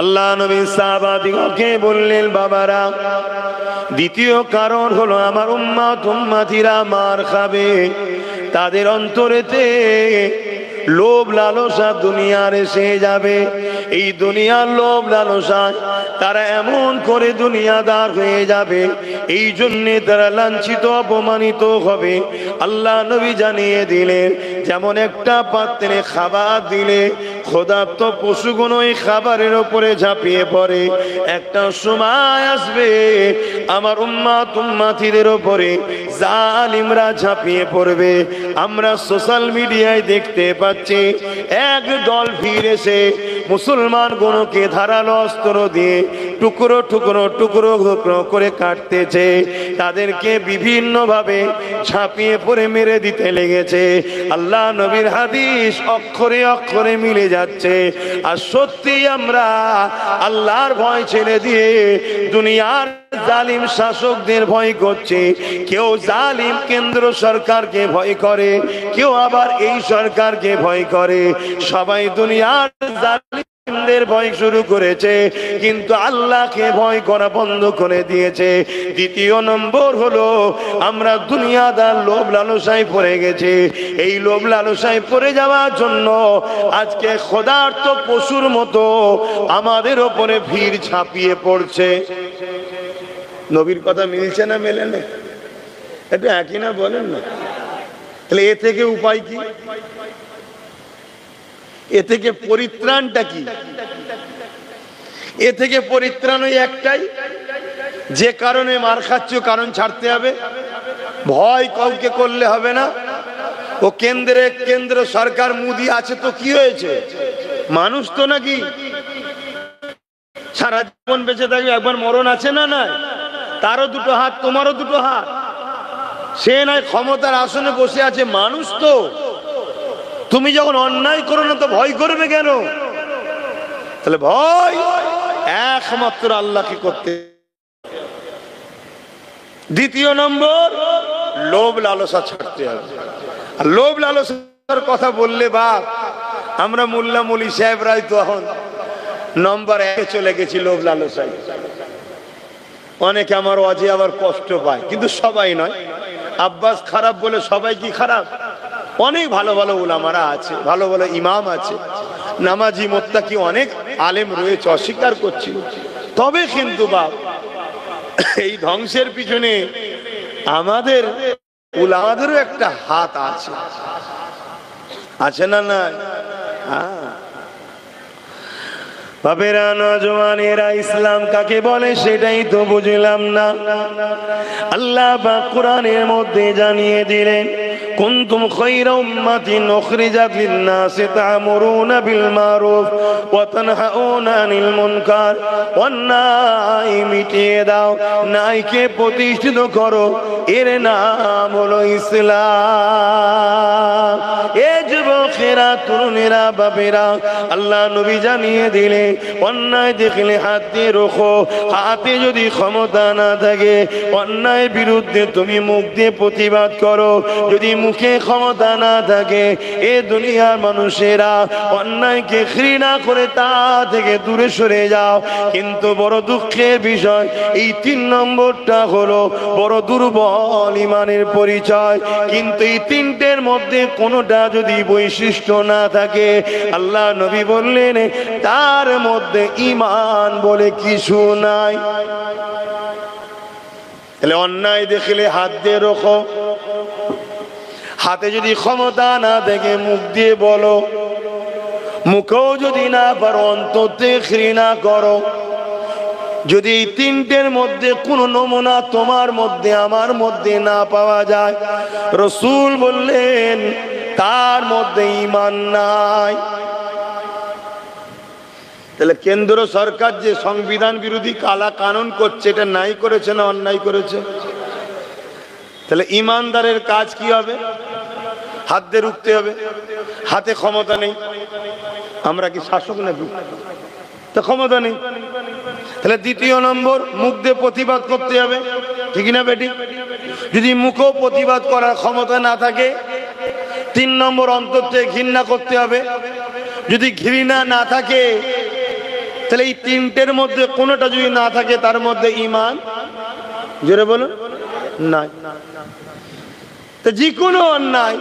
আল্লাহ নবী সাহাবাদিগকে বললেন, বাবারা, দ্বিতীয় কারণ হলো আমার উম্মতিরা মার খাবে। তাদের অন্তরেতে লোভ লালসা দুনিয়ার এসে যাবে। এই দুনিয়ার লোভ লালসায় তারা এমন করে দুনিয়াদার হয়ে যাবে, এই জন্যে তারা লাঞ্ছিত অপমানিত হবে। আল্লাহ নবী জানিয়ে দিলেন, যেমন একটা পাত্রে খাবার দিলে ক্ষুধার্ত পশুগুলো এই খাবারের উপরে ঝাঁপিয়ে পড়ে, একটা সময় আসবে আমার উম্মতিদের উপরে জালিমরা ঝাঁপিয়ে পড়বে। আমরা সোশ্যাল মিডিয়ায় দেখতে পাচ্ছি এক দল ভিড় এসে মুসলমান গণকে ধারালো অস্ত্র দিয়ে টুকরো টুকরো টুকরো টুকরো করে কাটতেছে, তাদেরকে বিভিন্ন ভাবে ঝাঁপিয়ে পড়ে মেরে দিতে লেগেছে। আল্লাহ নবীর হাদিস অক্ষরে অক্ষরে মিলে যাচ্ছে। আর সত্যি আমরা আল্লাহর ভয় ছেড়ে দিয়ে দুনিয়ার জালিম শাসকদের ভয় করছে। কেউ জালিম কেন্দ্র সরকারকে ভয় করে, কেউ আবার এই সরকারকে ভয় করে। সবাই দুনিয়ার জালিমদের ভয় শুরু করেছে, কিন্তু আল্লাহকে ভয় করা বন্ধ করে দিয়েছে। দ্বিতীয় নম্বর হলো আমরা দুনিয়াদার লোভ লালসায় পড়ে গেছে। এই লোভ লালসায় পড়ে যাওয়ার জন্য আজকে ক্ষুধার্ত পশুর মতো আমাদের ওপরে ভিড় ঝাঁপিয়ে পড়ছে। নবীর কথা মিলছে না মেলে না? এটা একই না, বলেন না? তাহলে এ থেকে উপায় কি? এ থেকে পরিত্রাণটা কি? এ থেকে পরিত্রাণ ওই একটাই, যে কারণে মার খাচ্ছ কারণ ছাড়তে হবে। ভয় কাউকে করলে হবে না। ও কেন্দ্র সরকার মুদি আছে তো কি হয়েছে? মানুষ তো নাকি সারা জীবন বেঁচে থাকবে, একবার মরণ আছে না? নাই? তারও দুটো হাত, তোমারও দুটো হাত। সে নয় ক্ষমতার আসনে বসে আছে, মানুষ তো। তুমি যখন অন্যায় করো না তো ভয় করবে কেন? তাহলে ভয় একমাত্র আল্লাহকে করতে। দ্বিতীয় নম্বর, লোভ লালসা ছাড়তে হবে। আর লোভ লালসার কথা বললে বাপ, আমরা মোল্লা মলি সাহেবরাই তো এখন নম্বর 1-এ চলে গেছি লোভ লালসায়। অনেকে আমার অজে আবার কষ্ট পায়, কিন্তু সবাই নয়। আব্বাস খারাপ বলে সবাই কি খারাপ? অনেক ভালো ভালো উলামারা আছে, ভালো ভালো ইমাম আছে, নামাজি মুত্তাকি অনেক আলেম রয়েছে, অস্বীকার করছি। তবে কিন্তু বাপ, এই ধ্বংসের পিছনে আমাদের উলামাদেরও একটা হাত আছে, আছে না? না? হ্যাঁ। বাবেরা, নওজওয়ানেরা, ইসলাম কাকে বলে সেটাই তো বুঝলাম না। আল্লাহ পাক কোরআনের মধ্যে জানিয়ে দিলেন, কুনতুম খায়রা উম্মাতিন উখরিজাত লিন-নাসি তা'মুরুনা বিল মারুফ ওয়া তানহাউনা আনিল মুনকার। অন্যায় মিটিয়ে দাও, ন্যায়কে প্রতিষ্ঠিত করো, এর নাম হলো ইসলাম। এ যুবকেরা, তরুণেরা, বাবেরা, আল্লাহ নবী জানিয়ে দিলেন, অন্যায় দেখলে হাত দিয়ে রোখো। হাতে যদি ক্ষমতা না থাকে, অন্যায় বিরুদ্ধে তুমি মুখ দিয়ে প্রতিবাদ করো। যদি মুখে ক্ষমতা না থাকে, এ দুনিয়ার মানুষেরা অন্যায়কে ঘৃণা করে তা থেকে দূরে সরে যাও। কিন্তু বড় দুঃখের বিষয়, এই 3 নম্বরটা হলো বড় দুর্বল ইমানের পরিচয়। কিন্তু এই 3টের মধ্যে কোনোটা যদি বৈশিষ্ট্য না থাকে, আল্লাহ নবী বললেন তার মধ্যে ঈমান বলে কিছু নাই। তাহলে অন্যায় দেখলে হাত দিয়ে রোখো। হাতে যদি ক্ষমতা না দেখে মুখ দিয়ে বলো। মুখেও যদি না পারো, অন্তরে ঘৃণা করো। যদি এই 3টের মধ্যে কোনো নমুনা তোমার মধ্যে আমার মধ্যে না পাওয়া যায়, রাসূল বললেন তার মধ্যে ঈমান নাই। তাহলে কেন্দ্র সরকার যে সংবিধান বিরোধী কালা কানুন করছে, এটা নাই করেছে না অন্যায় করেছে? তাহলে ইমানদারের কাজ কি হবে? হাত দিয়ে রুখতে হবে। হাতে ক্ষমতা নেই, আমরা কি শাসক নাকি? তো ক্ষমতা নেই। তাহলে দ্বিতীয় নম্বর, মুখ দিয়ে প্রতিবাদ করতে হবে, ঠিক না বেটি? যদি মুখেও প্রতিবাদ করার ক্ষমতা না থাকে, 3 নম্বর, অন্তর থেকে ঘৃণা করতে হবে। যদি ঘৃণা না থাকে, তাহলে এই তিনটের মধ্যে কোনোটা যদি না থাকে তার মধ্যে ঈমান, জোরে বলুন, নাই। তো যে কোনো অন্যায়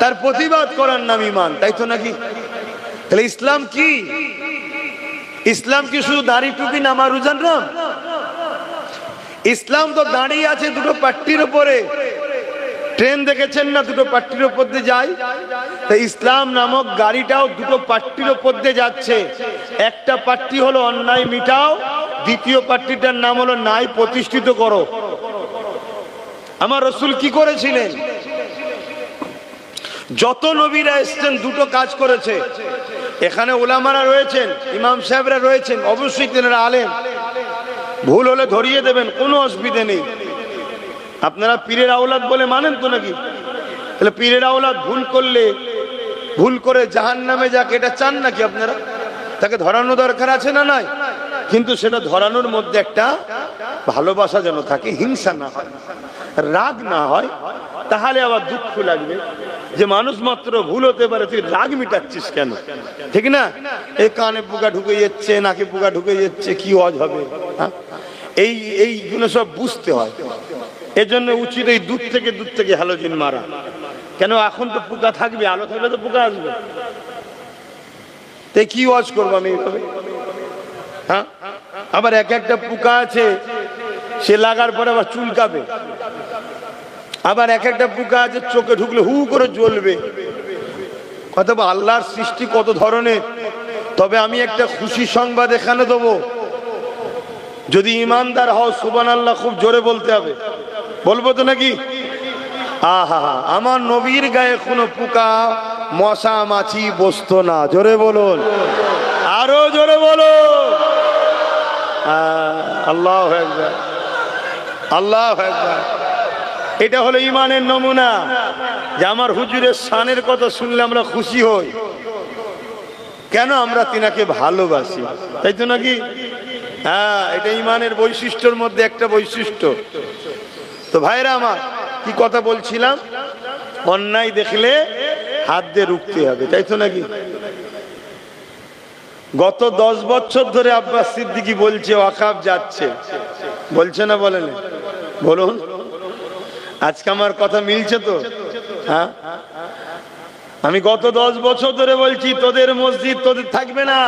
তার প্রতিবাদ করার নাম ঈমান, তাই তো নাকি? তাহলে ইসলাম কি? ইসলাম কি শুধু দাড়ি টুপি নামা রোজার নাম? ইসলাম তো দাঁড়িয়ে আছে দুটো পাট্টির উপরে। ট্রেন দেখেছেন না, দুটো পাট্টির উপর দিয়ে যায়? তা ইসলাম নামক গাড়িটাও দুটো পাট্টির উপর দিয়ে যাচ্ছে। একটা পাট্টি হলো অন্যায় মিটাও, দ্বিতীয় পাট্টিটার নাম হলো ন্যায় প্রতিষ্ঠিত করো। আমার রাসূল কি করেছিলেন? যত নবীরা এসেছেন দুটো কাজ করেছে। এখানে উলামারা রয়েছেন, ইমাম সাহেবরা রয়েছেন, অবশ্যই তেনারা আলেম, ভুল হলে ধরিয়ে দেবেন, কোনো অসুবিধা নেই। আপনারা পীরের আওলাদ বলে মানেন তো নাকি? তাহলে পীরের আওলাদ ভুল করলে, ভুল করে জাহান্নামে যাক, এটা চান নাকি আপনারা? তাকে ধরানো দরকার আছে না নাই? কিন্তু সেটা ধরানোর মধ্যে একটা ভালোবাসা যেন থাকে, হিংসা না হয়, রাগ না হয়। তাহলে আবার দুঃখ লাগবে যে মানুষ মাত্র ভুল হতে পারে, তুই রাগ মিটাচ্ছিস কেন? ঠিক না? এই কানে পোকা ঢুকে যাচ্ছে, নাকে পোকা ঢুকে যাচ্ছে, কি ওয়াজ হবে? এইগুলো সব বুঝতে হয়। এজন্য উচিত এই দূর থেকে হ্যালোজিন মারা। কেন? এখন তো পোকা থাকবে, আলো থাকলে তো পোকা আসবে। তাই কি ওয়াজ করবো আমি এইভাবে? হ্যাঁ, আবার একটা পোকা আছে, সে লাগার পরে আবার চুলকাবে। আবার একটা পোকা আছে, চোখে ঢুকলে হু করে জ্বলবে। কত আল্লাহর সৃষ্টি কত ধরনের। তবে আমি একটা খুশি সংবাদ এখানে দেবো, যদি ইমানদার হও সুবহানাল্লাহ খুব জোরে বলতে হবে। বলবো তো নাকি? আহা, আমার নবীর গায়ে কোনো পোকা মশা মাছি বসতো না। জোরে বলুন, আরো জোরে বলুন। আল্লাহু আকবার, আল্লাহু আকবার। এটা হলো ইমানের নমুনা, যে আমার হুজুরের শানের কথা শুনলে আমরা খুশি হই। কেন? আমরা তিনাকে ভালোবাসি, তাই তো নাকি? হ্যাঁ, এটা ইমানের বৈশিষ্ট্যের মধ্যে একটা বৈশিষ্ট্য। তো ভাইরা আমার, কি কথা বলছিলাম? অন্যায় দেখলে হাত দিয়ে রুখতে হবে, তাই তো নাকি? গত 10 বছর ধরে আব্বাস সিদ্দিকী বলছে ওয়াকফ যাচ্ছে, বলছে না? বলেন, বলুন। আজকে আমার কথা মিলছে তো? হ্যাঁ, আমি গত 10 বছর ধরে বলছি তোদের মসজিদ তোদের থাকবে না।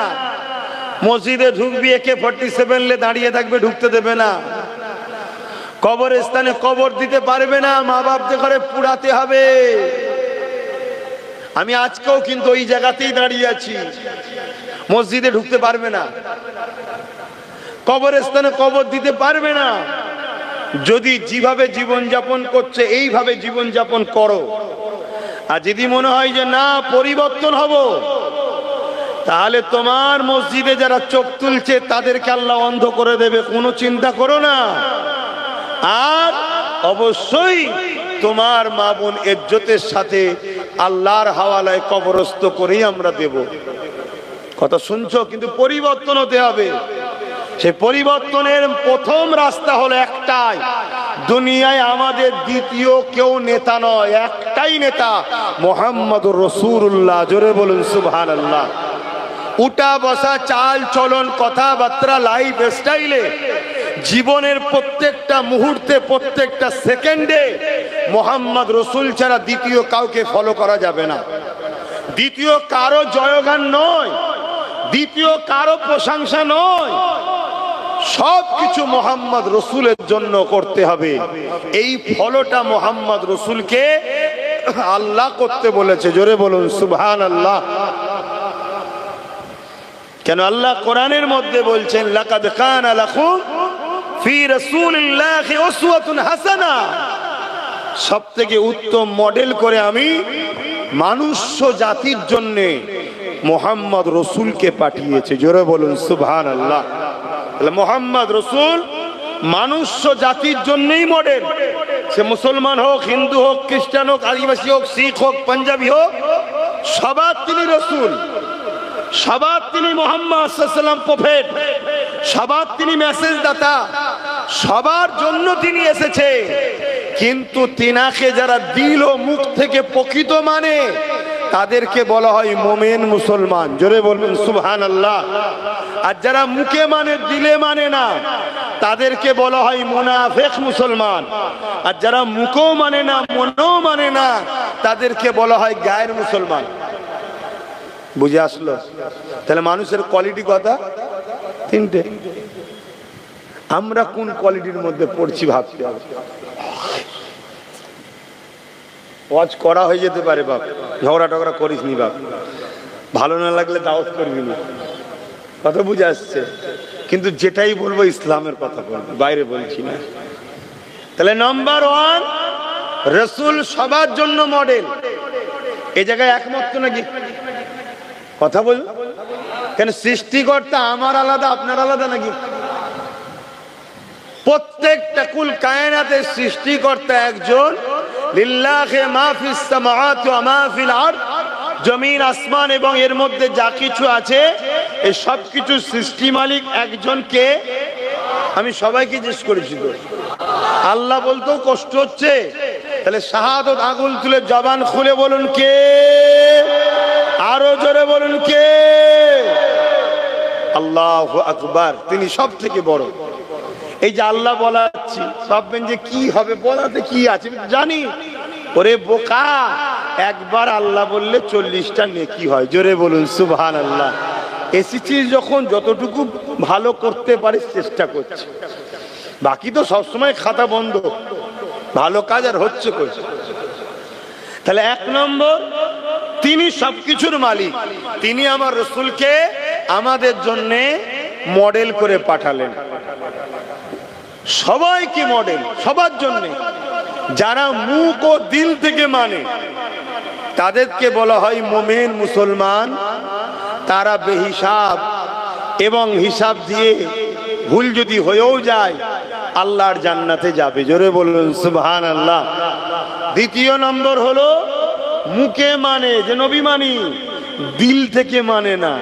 মসজিদে ঢুকবি AK-47 লে দাঁড়িয়ে থাকবে, ঢুকতে দেবে না। কবরস্থানে কবর দিতে পারবে না, মা বাপদের ঘরে পুড়াতে হবে। আমি আজকেও কিন্তু ওই জায়গাতেই দাঁড়িয়ে আছি, মসজিদে ঢুকতে পারবে না, কবরস্থানে কবর দিতে পারবে না। যদি যেভাবে জীবনযাপন করছে এইভাবে জীবনযাপন করো। আর যদি মনে হয় যে না পরিবর্তন হব, তাহলে তোমার মসজিদে যারা চোখ তুলছে তাদেরকে আল্লাহ অন্ধ করে দেবে, কোনো চিন্তা করো না। আর অবশ্যই তোমার মা বোন ইজ্জতের সাথে আল্লাহর হাওয়ালায় কবরস্থ করেই আমরা দেব। কথা শুনছো? কিন্তু পরিবর্তন হতে হবে। সেই পরিবর্তনের প্রথম রাস্তা হলো একটাই, দুনিয়ায় আমাদের দ্বিতীয় কেউ নেতা নয়, একটাই নেতা, মুহাম্মদুর রাসূলুল্লাহ। জোরে বলুন সুবহানাল্লাহ। উঠা বসা, চাল চলন, কথাবার্তা, লাইফ স্টাইলে, জীবনের প্রত্যেকটা মুহূর্তে, প্রত্যেকটা সেকেন্ডে মুহাম্মদ রাসূল ছাড়া দ্বিতীয় কাউকে ফলো করা যাবে না। দ্বিতীয় কারো জয়গান নয়, দ্বিতীয় কারো প্রশংসা নয়, সবকিছু মুহাম্মদ রাসূলের জন্য করতে হবে। এই ফলোটা মুহাম্মদ রাসূলকে আল্লাহ করতে বলেছে। জোরে বলুন সুবহানাল্লাহ। কেন? আল্লাহ কোরআনের মধ্যে বলছেন লাকাদ কানা লাকুম ফি রাসূলিল্লাহি উসওয়াতুন হাসানা। সবথেকে উত্তম মডেল করে আমি মানুষ জাতির জন্য মুহাম্মদ রাসূলকে পাঠিয়েছি। জোরে বলুন সুবহানাল্লাহ। মুহাম্মদ রাসূল মানুষ জাতির জন্যই মডেল। সে মুসলমান হোক, হিন্দু হোক, খ্রিস্টান হোক, আদিবাসী হোক, শিখ হোক, পাঞ্জাবি হোক, সবার তিনি রাসূল, সবার তিনি মুহাম্মদ সাল্লাল্লাহু আলাইহি ওয়াসাল্লাম প্রফেট, সবার তিনি মেসেজ দাতা, সবার জন্য তিনি এসেছে। কিন্তু তিনাকে যারা দিল ও মুখ থেকে প্রকৃত মানে, তাদেরকে বলা হয় মোমেন মুসলমান। জোরে বলবেন সুবহানাল্লাহ। আর যারা মুখে মানে দিলে মানে না তাদেরকে বলা হয় মুনাফিক মুসলমান। আর যারা মুখেও মানে না মনেও মানে না তাদেরকে বলা হয় গায়ের মুসলমান। বুঝে আসলো? তাহলে মানুষের কোয়ালিটি কথা তিনটে। আমরা কোন কোয়ালিটির মধ্যে পড়ছি ভাবতে হবে। ওয়াজ করা হয়ে যেতে পারে বাপ, ঝগড়া টগড়া করিস নি বাপ, ভালো না লাগলে দাওয়াত করবি না, কথা বুঝে আসছে? কিন্তু যেটাই বলবো ইসলামের কথা বলবো, বাইরে বলছি না। তাহলে নাম্বার 1, রাসূল সবার জন্য মডেল। এই জায়গায় একমত তো নাকি? কথা বল। কেন? সৃষ্টিকর্তা আমার আলাদা আপনার আলাদা নাকি? প্রত্যেকটা কুল কায়নাতের সৃষ্টিকর্তা একজন। লিল্লাহি মা ফিস সামাওয়াতি ওয়া মা ফিল আরদ। জমিন আসমান এবং এর মধ্যে যা কিছু আছে এই সব কিছু সৃষ্টি মালিক একজন। কে? আমি সবাইকে জিজ্ঞেস করেছি তো, আল্লাহ বলতেও কষ্ট হচ্ছে। তাহলে শাহাদাত আগুন তুলে জবান খুলে বলুন কে? আরো জোরে বলুন কে? আল্লাহু আকবার। তিনি সব থেকে বড়। এই যে আল্লাহ বলাচ্ছি, ভাববেন যে কি হবে, বলাতে কি আছে জানি। ওরে বোকা, একবার আল্লাহ বললে 40টা নেকি হয়। জোরে বলুন সুবহানাল্লাহ। এসেছি যখন যতটুকু ভালো করতে পারিস চেষ্টা করছি, বাকি তো সবসময় খাতা বন্ধ, ভালো কাজ আর হচ্ছে কই? তাহলে 1 নম্বর, তিনি সবকিছুর মালিক। তিনি আমার রাসূলকে আমাদের জন্য মডেল করে পাঠালেন। সবাইকে মডেল, সবার জন্য। যারা মুখ ও দিল থেকে মানে তাদেরকে বলা হয় মুমিন মুসলমান। তারা বেহিসাব এবং হিসাব দিয়ে ভুল যদি হয়েও যায় আল্লাহর জান্নাতে যাবে। জোরে বলুন সুবহানাল্লাহ। 2 নম্বর হলো মুখে মানে যে নবী মানি, দিল থেকে মানে না।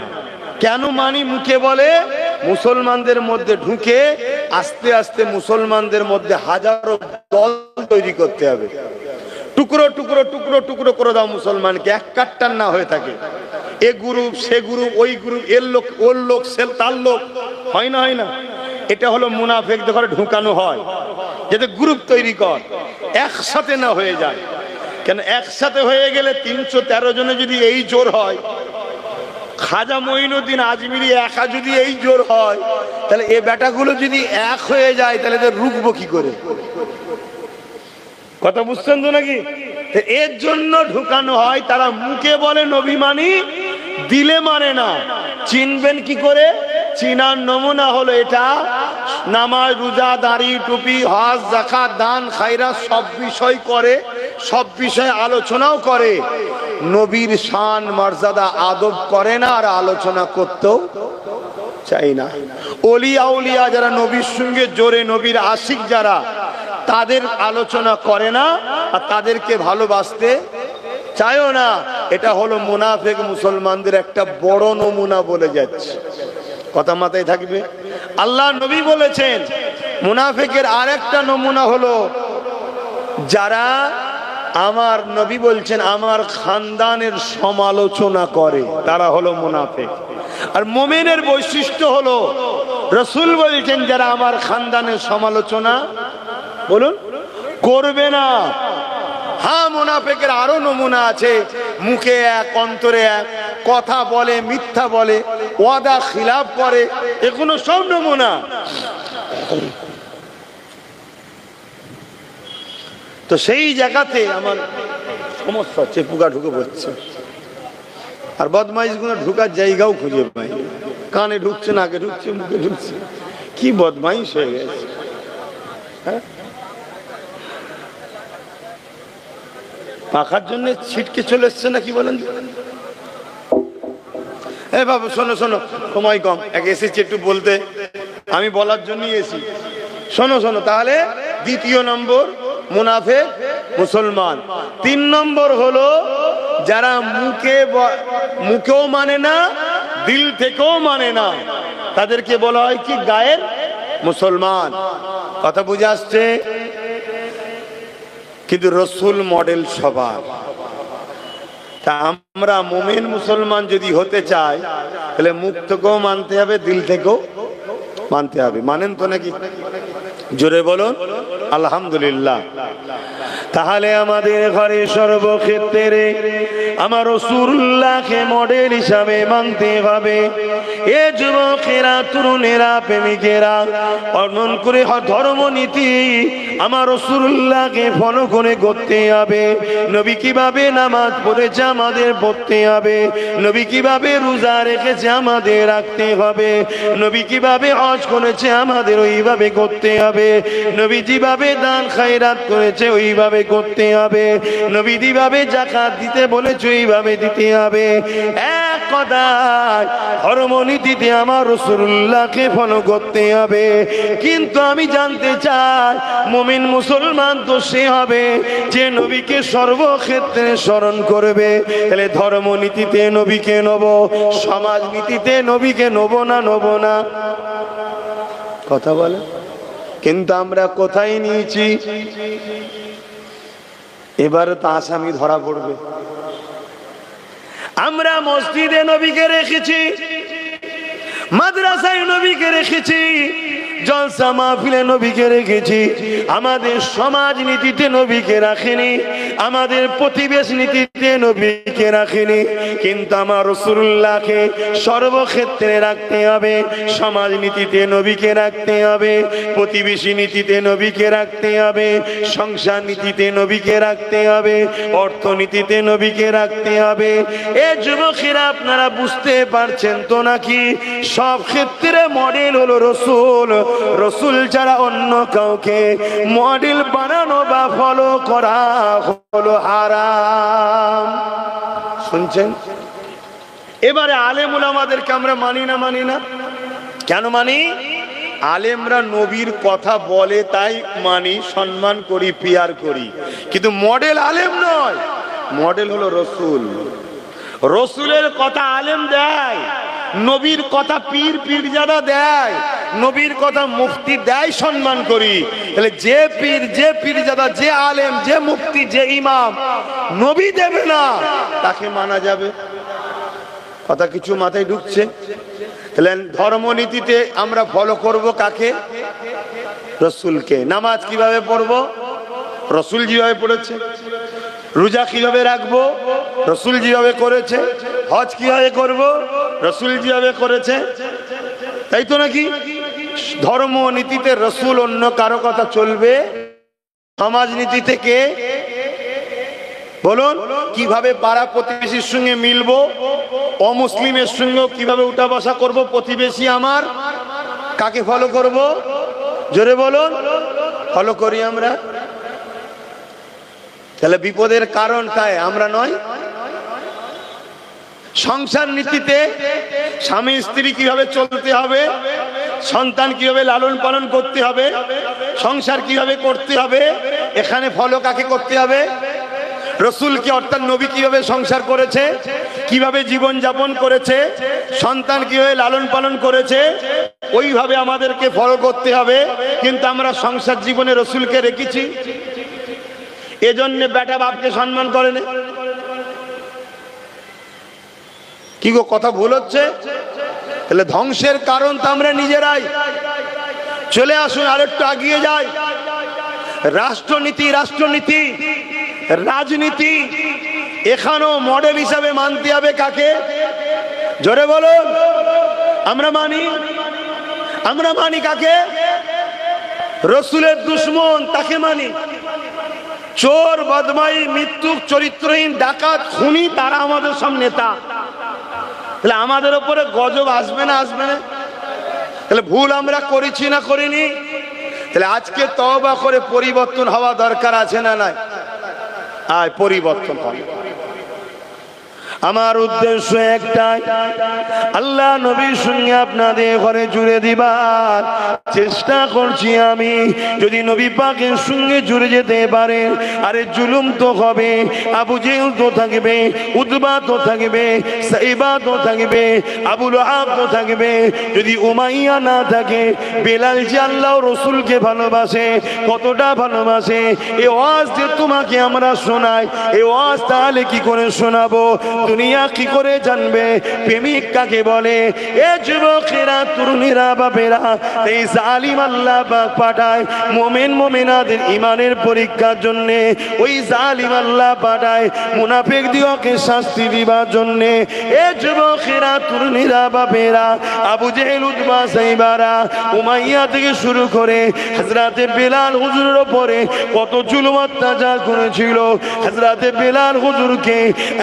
কেন মানি? মুখে বলে, মুসলমানদের মধ্যে ঢুকে আস্তে আস্তে মুসলমানদের মধ্যে হাজারো দল তৈরি করতে হবে। টুকরো টুকরো টুকরো টুকরো করে দাও মুসলমানকে, এক কাট্টার না হয়ে থাকে। এ গ্রুপ সে গ্রুপ, ওই গ্রুপ, এর লোক ওর লোক, সে তার লোক, হয় না? হয় না? এটা হলো মুনাফিকদের ঘরে ঢুকানো হয়, যাতে গ্রুপ তৈরি কর, একসাথে না হয়ে যায়। কেন? একসাথে হয়ে গেলে 313 জনে যদি এই জোর হয়, খাজা মঈনুদ্দিন আজমিরি একা যদি এই জোর হয়, তাহলে এ বেটাগুলো যদি এক হয়ে যায় তাহলে তো রুখবো কি করে? কথা বুঝছেন তো নাকি? এর জন্য ঢুকানো হয়। তারা মুখে বলে নবী মানি, দিলে মানে না। চিনবেন কি করে? চিনার নমুনা হলো এটা। নামাজ, রোজা, দাড়ি, টুপি, হজ, যাকাত, দান, খায়রাত সব বিষয় করে, সব বিষয়ে আলোচনাও করে। নবীর শান, মর্যাদা, আদব করে না, আর আলোচনা করতেও চাই না। ওলি আউলিয়া যারা নবীর সঙ্গে জোরে, নবীর আশিক যারা, তাদের আলোচনা করে না আর তাদেরকে ভালোবাসতে চায়ও না। এটা হলো মুনাফিক মুসলমানদের একটা বড় নমুনা বলে যাচ্ছে। কথা মাথায় থাকবে। আল্লাহ নবী বলেছেন মুনাফিকের আরেকটা নমুনা হলো যারা, আমার নবী বলছেন আমার খানদানের সমালোচনা করে, তারা হলো মুনাফিক। আর মুমিনের বৈশিষ্ট্য হলো, রাসূল বলছেন যারা আমার খানদানের সমালোচনা বলুন করবে না। হ্যাঁ, মুনাফিকের আরো নমুনা আছে। মুখে এক, অন্তরে এক, কথা বলে, মিথ্যা বলে, ওয়াদা খিলাফ করে, এগুলো সব নমুনা। তো সেই জায়গাতে আমার সমস্যা হচ্ছে, পোকা ঢুকে পড়ছে। আর বদমাইশ গুলো ঢুকার জায়গাও খুঁজে পাই। কানে ঢুকছে, নাকে ঢুকছে, মুখে ঢুকছে। কি বদমাইশ হয়ে গেছে। হ্যাঁ, পাখার জন্য ছিটকে চলে এসছে নাকি বলেন? এ বাবু শোনো শোনো, সময় কম, এক এসেছি একটু বলতে, আমি বলার জন্যই এসি। শোনো শোনো, তাহলে 2 নম্বর মুনাফিক মুসলমান। 3 নম্বর হলো যারা মুখেও মানে না, দিল থেকেও মানে না, তাদেরকে বলা হয় কি? গায়ের মুসলমান। কথা বুঝে আসছে? কিন্তু রাসূল মডেল সবার। তা আমরা মুমিন মুসলমান যদি হতে চাই তাহলে মুখ থেকেও মানতে হবে, দিল থেকেও মানতে হবে। মানেন তো নাকি? জোরে বলুন আলহামদুলিল্লাহ। তাহলে আমাদের ঘরে সর্বক্ষেত্রে আমার রাসূলুল্লাহকে মডেল হিসাবে মানতে হবে। এ যুবকেরা, তরুণেরা, প্রেমিকেরা, অর্জন করে ধর্মনীতি আমার রাসূলুল্লাহকে ফলো করে করতে হবে। নবী কিভাবে নামাজ পড়েছে আমাদের পড়তে হবে, নবী কিভাবে রোজা রেখেছে আমাদের রাখতে হবে, নবী কিভাবে হজ করেছে আমাদের ওইভাবে করতে হবে, নবী যেভাবে দান খায়রাত করেছে ওইভাবে করতে হবে, নবী যেভাবে যাকাত দিতে বলেছে ওইভাবে দিতে হবে। এক কথায় ধর্মনীতিতে আমার রাসূলুল্লাহকে ফলো করতে হবে। কিন্তু আমি জানতে চাই, মুমিন মুসলমান তো সে হবে যে নবীকে সর্বক্ষেত্রে স্মরণ করবে। তাহলে ধর্মনীতিতে নবীকে নেব, সমাজনীতিতে নবীকে নেব না নেব না? কথা বলে। কিন্তু আমরা কোথায় নিয়েছি? এবারে তো আসামি ধরা পড়বে। আমরা মসজিদে নবীকে রেখেছি, মাদ্রাসায় নবীকে রেখেছি, জলসা মাহফিলে নবীকে রেখেছি, আমাদের সমাজ নীতিতে নবীকে রাখেনি, আমাদের প্রতিবেশ নীতিতে নবীকে রাখেনি। কিন্তু আমার রাসূলুল্লাহকে সর্বক্ষেত্রে রাখতে হবে। সমাজ নীতিতে নবীকে রাখতে হবে, প্রতিবেশী নীতিতে নবীকে রাখতে হবে, সংসার নীতিতে নবীকে রাখতে হবে, অর্থনীতিতে নবীকে রাখতে হবে। এ যুবকেরা, আপনারা বুঝতে পারছেন তো নাকি? সব ক্ষেত্রে মডেল হলো রাসূল। রাসূল ছাড়া অন্য কাউকে মডেল বানানো বা ফলো করা হলো হারাম। শুনছেন? এবারে আলেম উলামাদেরকে আমরা মানি না মানি না? কেন মানি? আলেমরা নবীর কথা বলে তাই মানি, সম্মান করি, পিয়ার করি। কিন্তু মডেল আলেম নয়, মডেল হলো রাসূল। রাসূলের কথা আলেম দেয়, নবীর কথা পীর পীরজাদা দেয়, নবীর কথা মুফতি দেয়, সম্মান করি। তাহলে যে পীর, যে পীরজাদা, যে আলেম, যে মুফতি, যে ইমাম নবী দেবে না, তাকে মানা যাবে? কথা কিছু মাথায় ঢুকছে? তাহলে ধর্মনীতিতে আমরা ফলো করব কাকে? রাসূলকে। নামাজ কিভাবে পড়বো? রাসূল যেভাবে পড়েছে। রোজা কিভাবে রাখবো? রাসূল যেভাবে করেছে। হজ কিভাবে করব? রাসূল যেভাবে করেছে। তাই তো নাকি? ধর্মনীতিতে রাসূল, অন্য কারো কথা চলবে? সমাজনীতি থেকে বলুন, কিভাবে পাড়া প্রতিবেশীর সঙ্গে মিলবো, অমুসলিমের সঙ্গে কিভাবে উঠা বসা করবো, প্রতিবেশী আমার, কাকে ফলো করব? জোরে বলুন। ফলো করি আমরা। তাহলে বিপদের কারণ কায়? আমরা নয়? সংসার নীতিতে স্বামী স্ত্রী কিভাবে চলতে হবে, সন্তান কিভাবে লালন পালন করতে হবে, সংসার কিভাবে করতে হবে, এখানে ফলো কাকে করতে হবে? রাসূলকে, অর্থাৎ নবী কিভাবে সংসার করেছে, কিভাবে জীবন যাপন করেছে, সন্তান কিভাবে লালন পালন করেছে, ওইভাবে আমাদেরকে ফলো করতে হবে। কিন্তু আমরা সংসার জীবনে রাসূলকে রেখেছি, এজন্য বেটা বাপকে সম্মান করে না। কি গো, কথা ভুল হচ্ছে? তাহলে ধ্বংসের কারণ তো আমরা নিজেরাই। চলে আসুন আরেকটু এগিয়ে যাই। রাষ্ট্রনীতি, রাষ্ট্রনীতি, রাজনীতি, এখানেও মডেল হিসাবে মানতে হবে কাকে? জোরে বলুন। আমরা মানি, আমরা মানি কাকে? রাসূলের দুশমন, তাকে মানি। চোর, বদমাই, মৃত্যুক, চরিত্রহীন, ডাকাত, খুনি, তারা আমাদের সব নেতা। তাহলে আমাদের উপরে গজব আসবে না আসবে না? তাহলে ভুল আমরা করেছি না করিনি? তাহলে আজকে তওবা করে পরিবর্তন হওয়া দরকার আছে না নাই? আয় পরিবর্তন হবে। আমার উদ্দেশ্য একটাই, আল্লাহ নবীর সঙ্গে আপনাদের ঘরে জুড়ে দিবার চেষ্টা করছি আমি। যদি নবী পাকের সঙ্গে জুড়ে যেতে পারে, আরে জুলুম তো হবে, আবু জেহেল তো থাকবে, উতবা তো থাকবে, সাইবা তো থাকবে, আবু লাহাব তো থাকবে। যদি উমাইয়া না থাকে, বেলাল যে আল্লাহ রসুলকে ভালোবাসে, কতটা ভালোবাসে, এই ওয়াজ যে তোমাকে আমরা শোনাই, এই ওয়াজ তাহলে কি করে শোনাবো? দুনিয়া কি করে জানবে প্রেমিক কাকে বলে? এ যুবকেরা, তরুণীরা, বাপেরা, এই জালিম আল্লাহ পাক পাঠায় মুমিন মুমিনাদের ইমানের পরীক্ষার জন্য। ওই জালিম আল্লাহ পাঠায় মুনাফিক দিওকে শাস্তি দিবার জন্য। এ যুবকেরা, তরুণীরা, বাপেরা, আবু জেহেল, উতবা, সাইবারা, উমাইয়া থেকে শুরু করে হযরতে বেলাল হুজুরের উপরে কত জুলুম অত্যাচার করেছিল। হযরতে বেলাল হুজুরকে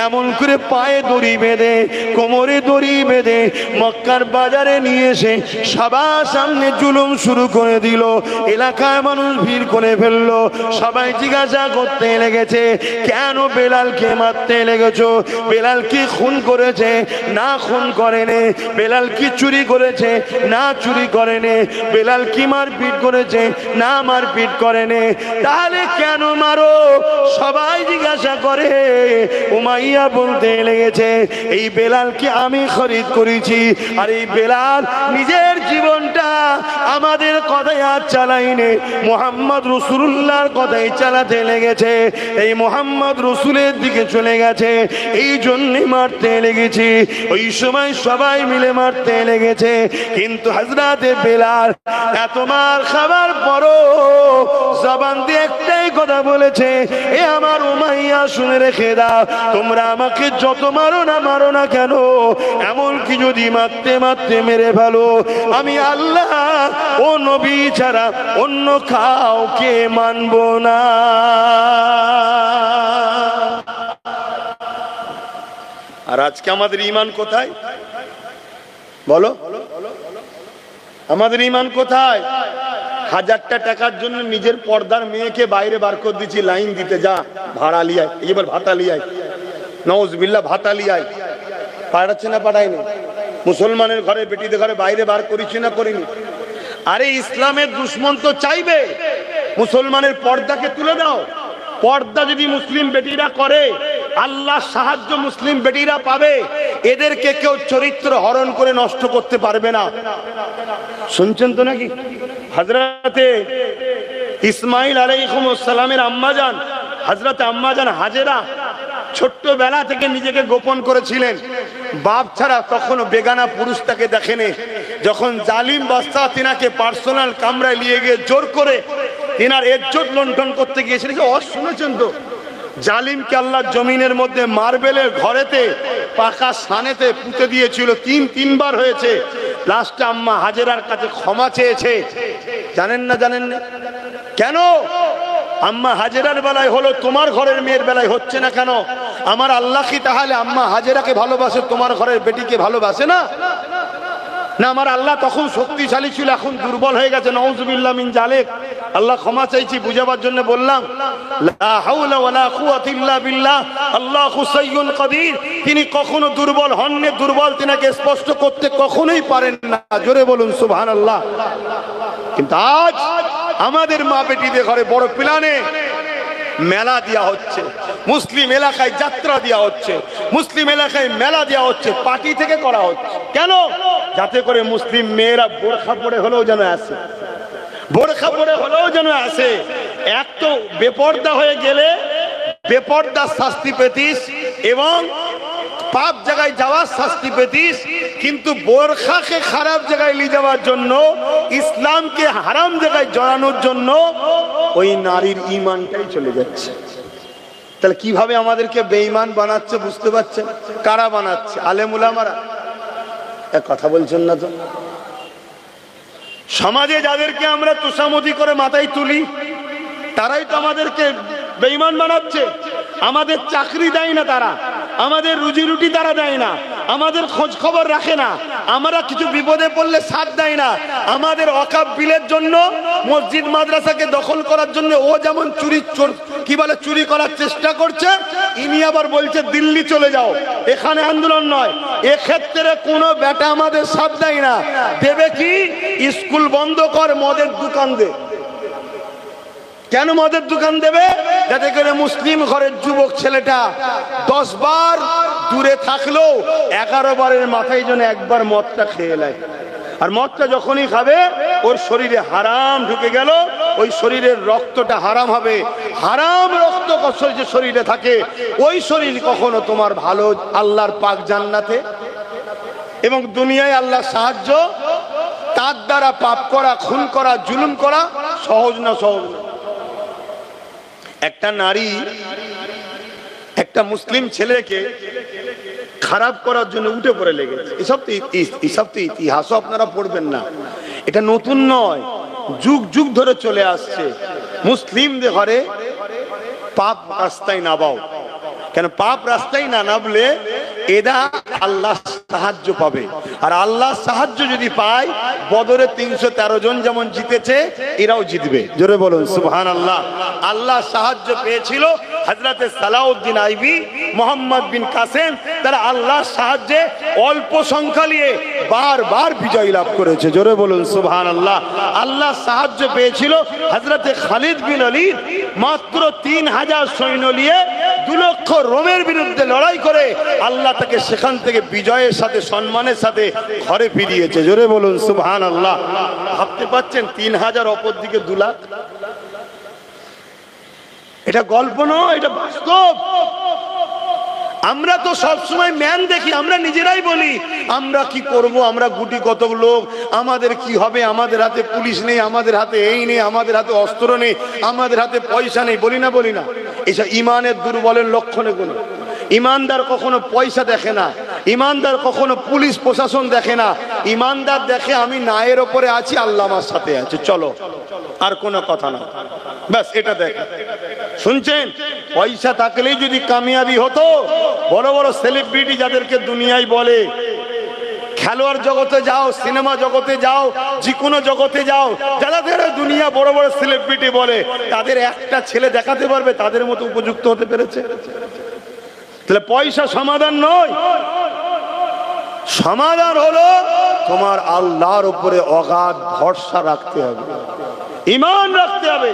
এমন করে পায়ে দড়ি বেঁধে, কোমরে দড়ি বেঁধে মক্কার বাজারে নিয়ে এসে সবার সামনে জুলুম শুরু করে দিল। এলাকার মানুষ ভিড় করে ফেললো, সবাই জিজ্ঞাসা করতে লেগেছে, কেন বেলালকে মারতে লেগেছো? বেলাল কি খুন করেছে? না খুন করেনি। বেলাল কি চুরি করেছে? না চুরি করেনি। বেলাল কি মারপিট করেছে? না মারপিট করেনি। তাহলে কেন মারো? সবাই জিজ্ঞাসা করে। উমাইয়া বলতে লেগেছে, এই বেলালকে আমি খরিদ করেছি, আর এই বেলাল নিজের জীবনটা আমাদের কথায় আর চালাইনি, মুহাম্মদ রাসূলুল্লাহর কথাই চালাতে লেগেছে। এই মুহাম্মদ রাসূলের দিকে চলে গেছে, এই জন্যই মারতে লেগেছি। ওই সময় সবাই মিলে মারতে লেগেছে, কিন্তু হযরতে বেলাল এত মার খাবার পরও জবান দিয়ে একটাই কথা বলেছে, এ আমার উমাইয়া শুনে রেখে দাও, তোমরা আমাকে যত মারো না কেন, এমনকি যদি মারতে মারতে মেরে ফেলো, আমি আল্লাহ ও নবী ছাড়া অন্য কাউকে মানব না। আর আজকে আমাদের ঈমান কোথায় বলো? আমাদের ঈমান কোথায়? 1000টা টাকার জন্য নিজের পর্দার মেয়েকে বাইরে বার করে দিচ্ছি, লাইন দিতে যা, ভাড়া লিয়ায়, এবার ভাতা লিয়ায়, নাউজুবিল্লাহ, ভাতা লিয়ায়। পাঠাচ্ছে না পাঠায়নি? মুসলমানের ঘরে, বেটিদের ঘরে বাইরে বার করেছি না করিনি? আরে ইসলামের দুশ্মন তো চাইবে মুসলমানের পর্দাকে তুলে দাও। পর্দা যদি মুসলিম বেটিরা করে, আল্লাহর সাহায্য মুসলিম বেটিরা পাবে। এদেরকে কেউ চরিত্র হরণ করে নষ্ট করতে পারবে না। শুনছেন তো নাকি? হযরতে ইসমাইল আলাইহিস সালামের আম্মাজান, হযরতে আম্মাজান হাজেরা ছোট্টবেলা থেকে নিজেকে গোপন করেছিলেন। বাপ ছাড়া তখনও বেগানা পুরুষ তাকে দেখেনি। যখন জালিম বাদশা তিনাকে পার্সোনাল কামরায় নিয়ে গিয়ে জোর করে তিনার ইজ্জত লুণ্ঠন করতে গিয়েছিলেন, শুনেছেন তো? জালিমকে আল্লাহ জমিনের মধ্যে মার্বেলের ঘরেতে পাকা সানেতে পুঁতে দিয়েছিল, তিনবার হয়েছে। লাস্টে আম্মা হাজেরার কাছে ক্ষমা চেয়েছে। জানেন না? জানেন না কেন? আম্মা হাজেরার বেলায় হলো, তোমার ঘরের মেয়ের বেলায় হচ্ছে না কেন? আমার আল্লাহ কি তাহলে আম্মা হাজেরাকে ভালোবাসে, তোমার ঘরের বেটিকে ভালোবাসে না? না, আমার আল্লাহ তখন শক্তিশালী ছিল, এখন দুর্বল হয়ে গেছে। নাউজুবিল্লাহ মিন জালিক। আল্লাহ ক্ষমা চাইছি, বুঝাবার জন্য বললাম। লা হাওলা ওয়ালা কুওয়াতা ইল্লা বিল্লাহ, আল্লাহু সাইয়্যুন কাদির। তিনি কখনো দুর্বল হননি, দুর্বল তিনাকে স্পষ্ট করতে কখনোই পারেন না। জোরে বলুন সুবহানাল্লাহ। কিন্তু আজ আমাদের মা বেটিদের ঘরে বড় প্ল্যানে মেলা দেওয়া হচ্ছে, মুসলিম এলাকায় যাত্রা দেওয়া হচ্ছে, মুসলিম এলাকায় মেলা দেওয়া হচ্ছে, পার্টি থেকে করা হচ্ছে। কেন? যাতে করে মুসলিম মেয়েরা বোরখা পরে হলেও যেন আসে, বোরখা পরে হলেও যেন আসে। এক তো বেপর্দা হয়ে গেলে বেপর্দার শাস্তি পেতিস এবং পাপ জায়গায় যাওয়ার শাস্তি পেতিস, কিন্তু বোরখাকে খারাপ জায়গায় নিয়ে যাওয়ার জন্য, ইসলামকে হারাম জায়গায় জড়ানোর জন্য ওই নারীর ঈমানটাই চলে যাচ্ছে। তাহলে কিভাবে আমাদেরকে বেঈমান বানাচ্ছে বুঝতে পারছেন? কারা বানাচ্ছে? আলেম উলামারা। এক কথা বলছেন না তো? সমাজে যাদেরকে আমরা তোষামোদি করে মাথায় তুলি, তারাই তো আমাদেরকে বেঈমান বানাচ্ছে। আমাদের চাকরি দেয় না তারা, আমাদের রুজি রুটি তারা দেয় না, আমাদের খোঁজ খবর রাখে না, আমরা কিছু বিপদে পড়লে সাথ দেয় না। আমাদের ওয়াকফ বিলের জন্য, মসজিদ মাদ্রাসাকে দখল করার জন্য ও যেমন চুরি কি বলে চুরি করার চেষ্টা করছে, ইনি আবার বলছে দিল্লি চলে যাও, এখানে আন্দোলন নয়। এক্ষেত্রে কোনো বেটা আমাদের সাথ দেয় না। দেবে কি? স্কুল বন্ধ কর, মদের দোকান দে। কেন মদের দোকান দেবে? যাতে করে মুসলিম ঘরের যুবক ছেলেটা 10 বার দূরে থাকলেও 11 বারের মাথায় যেন একবার মদটা খেয়ে নেয়। আর মদটা যখনই খাবে ওর শরীরে হারাম ঢুকে গেল, ওই শরীরের রক্তটা হারাম হবে। হারাম রক্ত যে শরীরে থাকে ওই শরীর কখনো তোমার ভালো আল্লাহর পাক জান্নাতে এবং দুনিয়ায় আল্লাহ সাহায্য, তার দ্বারা পাপ করা, খুন করা, জুলুম করা সহজ না, সহজ না। একটা নারী একটা মুসলিম ছেলেকে খারাপ করার জন্য উঠে পড়ে লেগেছে। এসব তো ইতিহাসও আপনারা পড়বেন না, এটা নতুন নয়, যুগ যুগ ধরে চলে আসছে। মুসলিমদের ঘরে পাপ রাস্তায় নামাও, কেন পাপ রাস্তায় না নামলে এরা আল্লাহ সাহায্য পাবে। আর আল্লাহ সাহায্য যদি পায়, বদরে 313 জন যেমন জিতেছে এরাও জিতবে। জোরে বলুন সুবহানাল্লাহ। আল্লাহ সাহায্য পেয়েছিল হযরতে সালাউদ্দিন আইবি, মোহাম্মদ বিন কাসেম, তারা আল্লাহর সাহায্যে অল্প সংখ্যা নিয়ে বারবার বিজয় লাভ করেছে। জোরে বলুন সুবহানাল্লাহ। আল্লাহ সাহায্য পেয়েছিল হযরতে খালিদ বিন ওলীদ, মাত্র 3000 সৈন্য নিয়ে 2 লক্ষ রোমের বিরুদ্ধে লড়াই করে আল্লাহ তাকে সেখান থেকে বিজয়ের সাথে, সম্মানের সাথে ঘরে ফিরিয়েছে। জোরে বলুন সুবহানাল্লাহ। ভাবতে পারছেন 3000 অপর দিকে 2 লাখ, এটা গল্প নয়, এটা বাস্তব। আমরা তো সবসময় ম্যান দেখি, আমরা নিজেরাই বলি আমরা কি করব, আমরা গুটি কত লোক, আমাদের কি হবে, আমাদের হাতে পুলিশ নেই, আমাদের হাতে এই নেই, আমাদের হাতে অস্ত্র নেই, আমাদের হাতে পয়সা নেই, বলি না, বলি না? এইসব ইমানের দুর্বলের লক্ষণে গুলো। ইমানদার কখনো পয়সা দেখে না, ইমানদার কখনো পুলিশ প্রশাসন দেখে না। ইমানদার দেখে আমি নায়ের ওপরে আছি, আল্লাহ আমার সাথে আছে, চলো, আর কোনো কথা না, ব্যাস এটা দেখে। শুনছেন? পয়সা থাকলেই যদি কামিয়াবি হতো, বড় বড় সেলিব্রিটি যাদেরকে দুনিয়ায় বলে, খেলোয়াড় জগতে যাও, সিনেমা জগতে যাও, যে কোনো জগতে যাও, যাদের দুনিয়া বড় বড় সেলিব্রিটি বলে, তাদের একটা ছেলে দেখাতে পারবে তাদের মতো উপযুক্ত হতে পেরেছে? তাহলে পয়সা সমাধান নয়, সমাধান হলো তোমার আল্লাহর উপরে অগাধ ভরসা রাখতে হবে, ঈমান রাখতে হবে।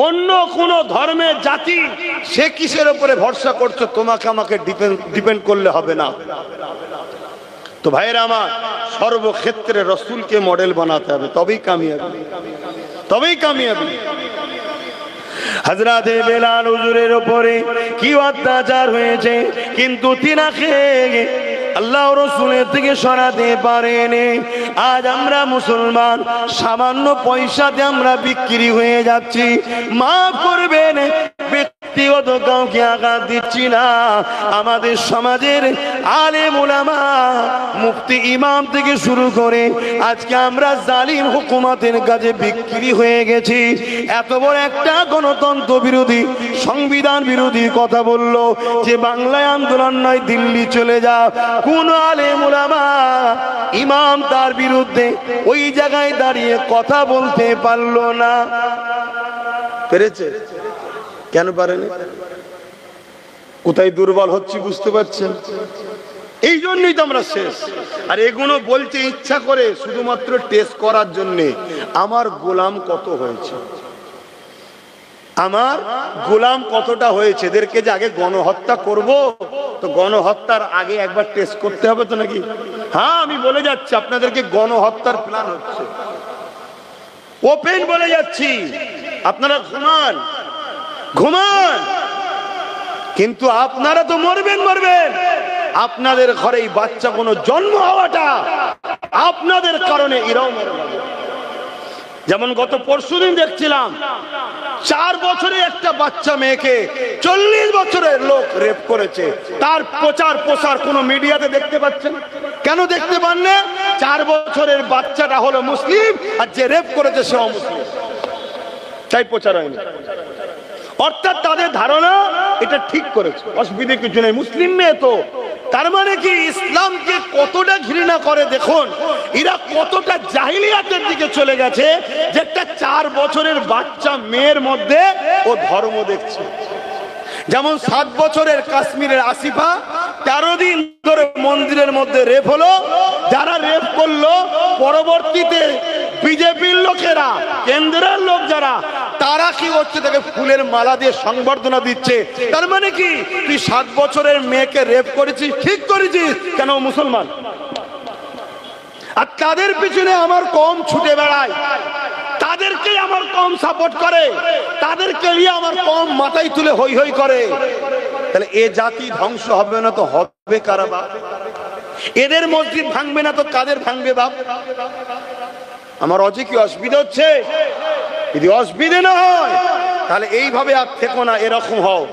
অন্য কোন ধর্মের জাতি সে কিসের উপরে ভরসা করছো, তোমাকে আমাকে ডিপেন্ড করলে হবে না। তো ভাইরা আমার, সর্বক্ষেত্রে রাসূলকে মডেল বানাতে হবে, তবেই কামিয়াবি, তবেই কামিয়াবি। হযরতে বেলাল হুজুরের উপরে কি অত্যাচার হয়েছে, কিন্তু তিনাকে আল্লাহ রাসূলের থেকে সরাতে পারেনি। আজ আমরা মুসলমান, সামান্য পয়সাতে আমরা বিক্রি হয়ে যাচ্ছি। মাফ করবেন, ব্যক্তিগত কাউকে আঘাত দিচ্ছি না। আমাদের সমাজের আলেম উলামা, মুফতি, ইমাম থেকে শুরু করে আজকে আমরা জালিম হুকুমতের কাছে বিক্রি হয়ে গেছি। এত বড় একটা গণতন্ত্র বিরোধী, সংবিধান বিরোধী কথা বললো যে বাংলায় আন্দোলন নয়, দিল্লি চলে যাও। কোন আলেম উলামা, ইমাম তার বিরুদ্ধে ওই জায়গায় দাঁড়িয়ে কথা বলতে পারলো না। পেরেছে? কেন পারেনি? কোথায় দুর্বল হচ্ছি বুঝতে পারছেন? এই জন্যই তো আমরা শেষ। আর এগুলো বলতে ইচ্ছা করে শুধুমাত্র টেস্ট করার জন্যে, আমার গোলাম কত হয়েছে, আমার গোলাম কতটা হয়েছে। এদেরকে যে আগে গণহত্যা করব, তো গণহত্যার আগে একবার টেস্ট করতে হবে তো নাকি? হ্যাঁ, আমি বলে যাচ্ছি আপনাদেরকে, গণহত্যার প্ল্যান হচ্ছে, ওপেন বলে যাচ্ছি। আপনারা ঘুমান, ঘুমান, কিন্তু আপনারা তো মরবেন, মরবেন। আপনাদের ঘরে এই বাচ্চা কোনো জন্ম হওয়াটা আপনাদের কারণে এরাও মরবে। যেমন গত পরশুদিন দেখছিলাম 4 বছরে একটা বাচ্চা মেয়েকে 40 বছরের লোক রেপ করেছে। তার প্রচার প্রসার কোন মিডিয়াতে দেখতে পাচ্ছেন? কেন দেখতে পান না? 4 বছরের বাচ্চাটা হলো মুসলিম, আর যে রেপ করেছে সে অমুসলিম, তাই প্রচার হয়নি। অর্থাৎ তাদের ধারণা এটা ঠিক করেছে, অসুবিধে কিছু নেই, মুসলিম মেয়ে তো তার মানে কি ইসলামকে কতটা ঘৃণা করে দেখুন, এরা কতটা জাহিলিয়াতের দিকে চলে গেছে যে একটা 4 বছরের বাচ্চা মেয়ের মধ্যে ও ধর্ম দেখছে। যেমন 7 বছরের কাশ্মীরের আসিফা 13 দিন ধরে মন্দিরের মধ্যে রেপ হলো, যারা রেপ করলো পরবর্তীতে বিজেপির লোকেরা, কেন্দ্রের লোক যারা, তারা কি হচ্ছে তাকে ফুলের মালা দিয়ে সংবর্ধনা দিচ্ছে। তার মানে কি তুই 7 বছরের মেয়েকে রেপ করেছিস, ঠিক করেছিস, কেন মুসলমান? আর তাদের পিছনে আমার কম ছুটে বেড়ায়, তাদেরকে আমার কম সাপোর্ট করে, তাদেরকে নিয়ে আমার কম মাথায় তুলে হই হই করে। তাহলে এ জাতি ধ্বংস হবে না তো হবে কারা বাপ? এদের মসজিদ ভাঙবে না তো কাদের ভাঙবে বাপ? আমার অজে কি অসুবিধা হচ্ছে? যদি অসুবিধে না হয় তাহলে এইভাবে আর থেকো না, এরকম হও,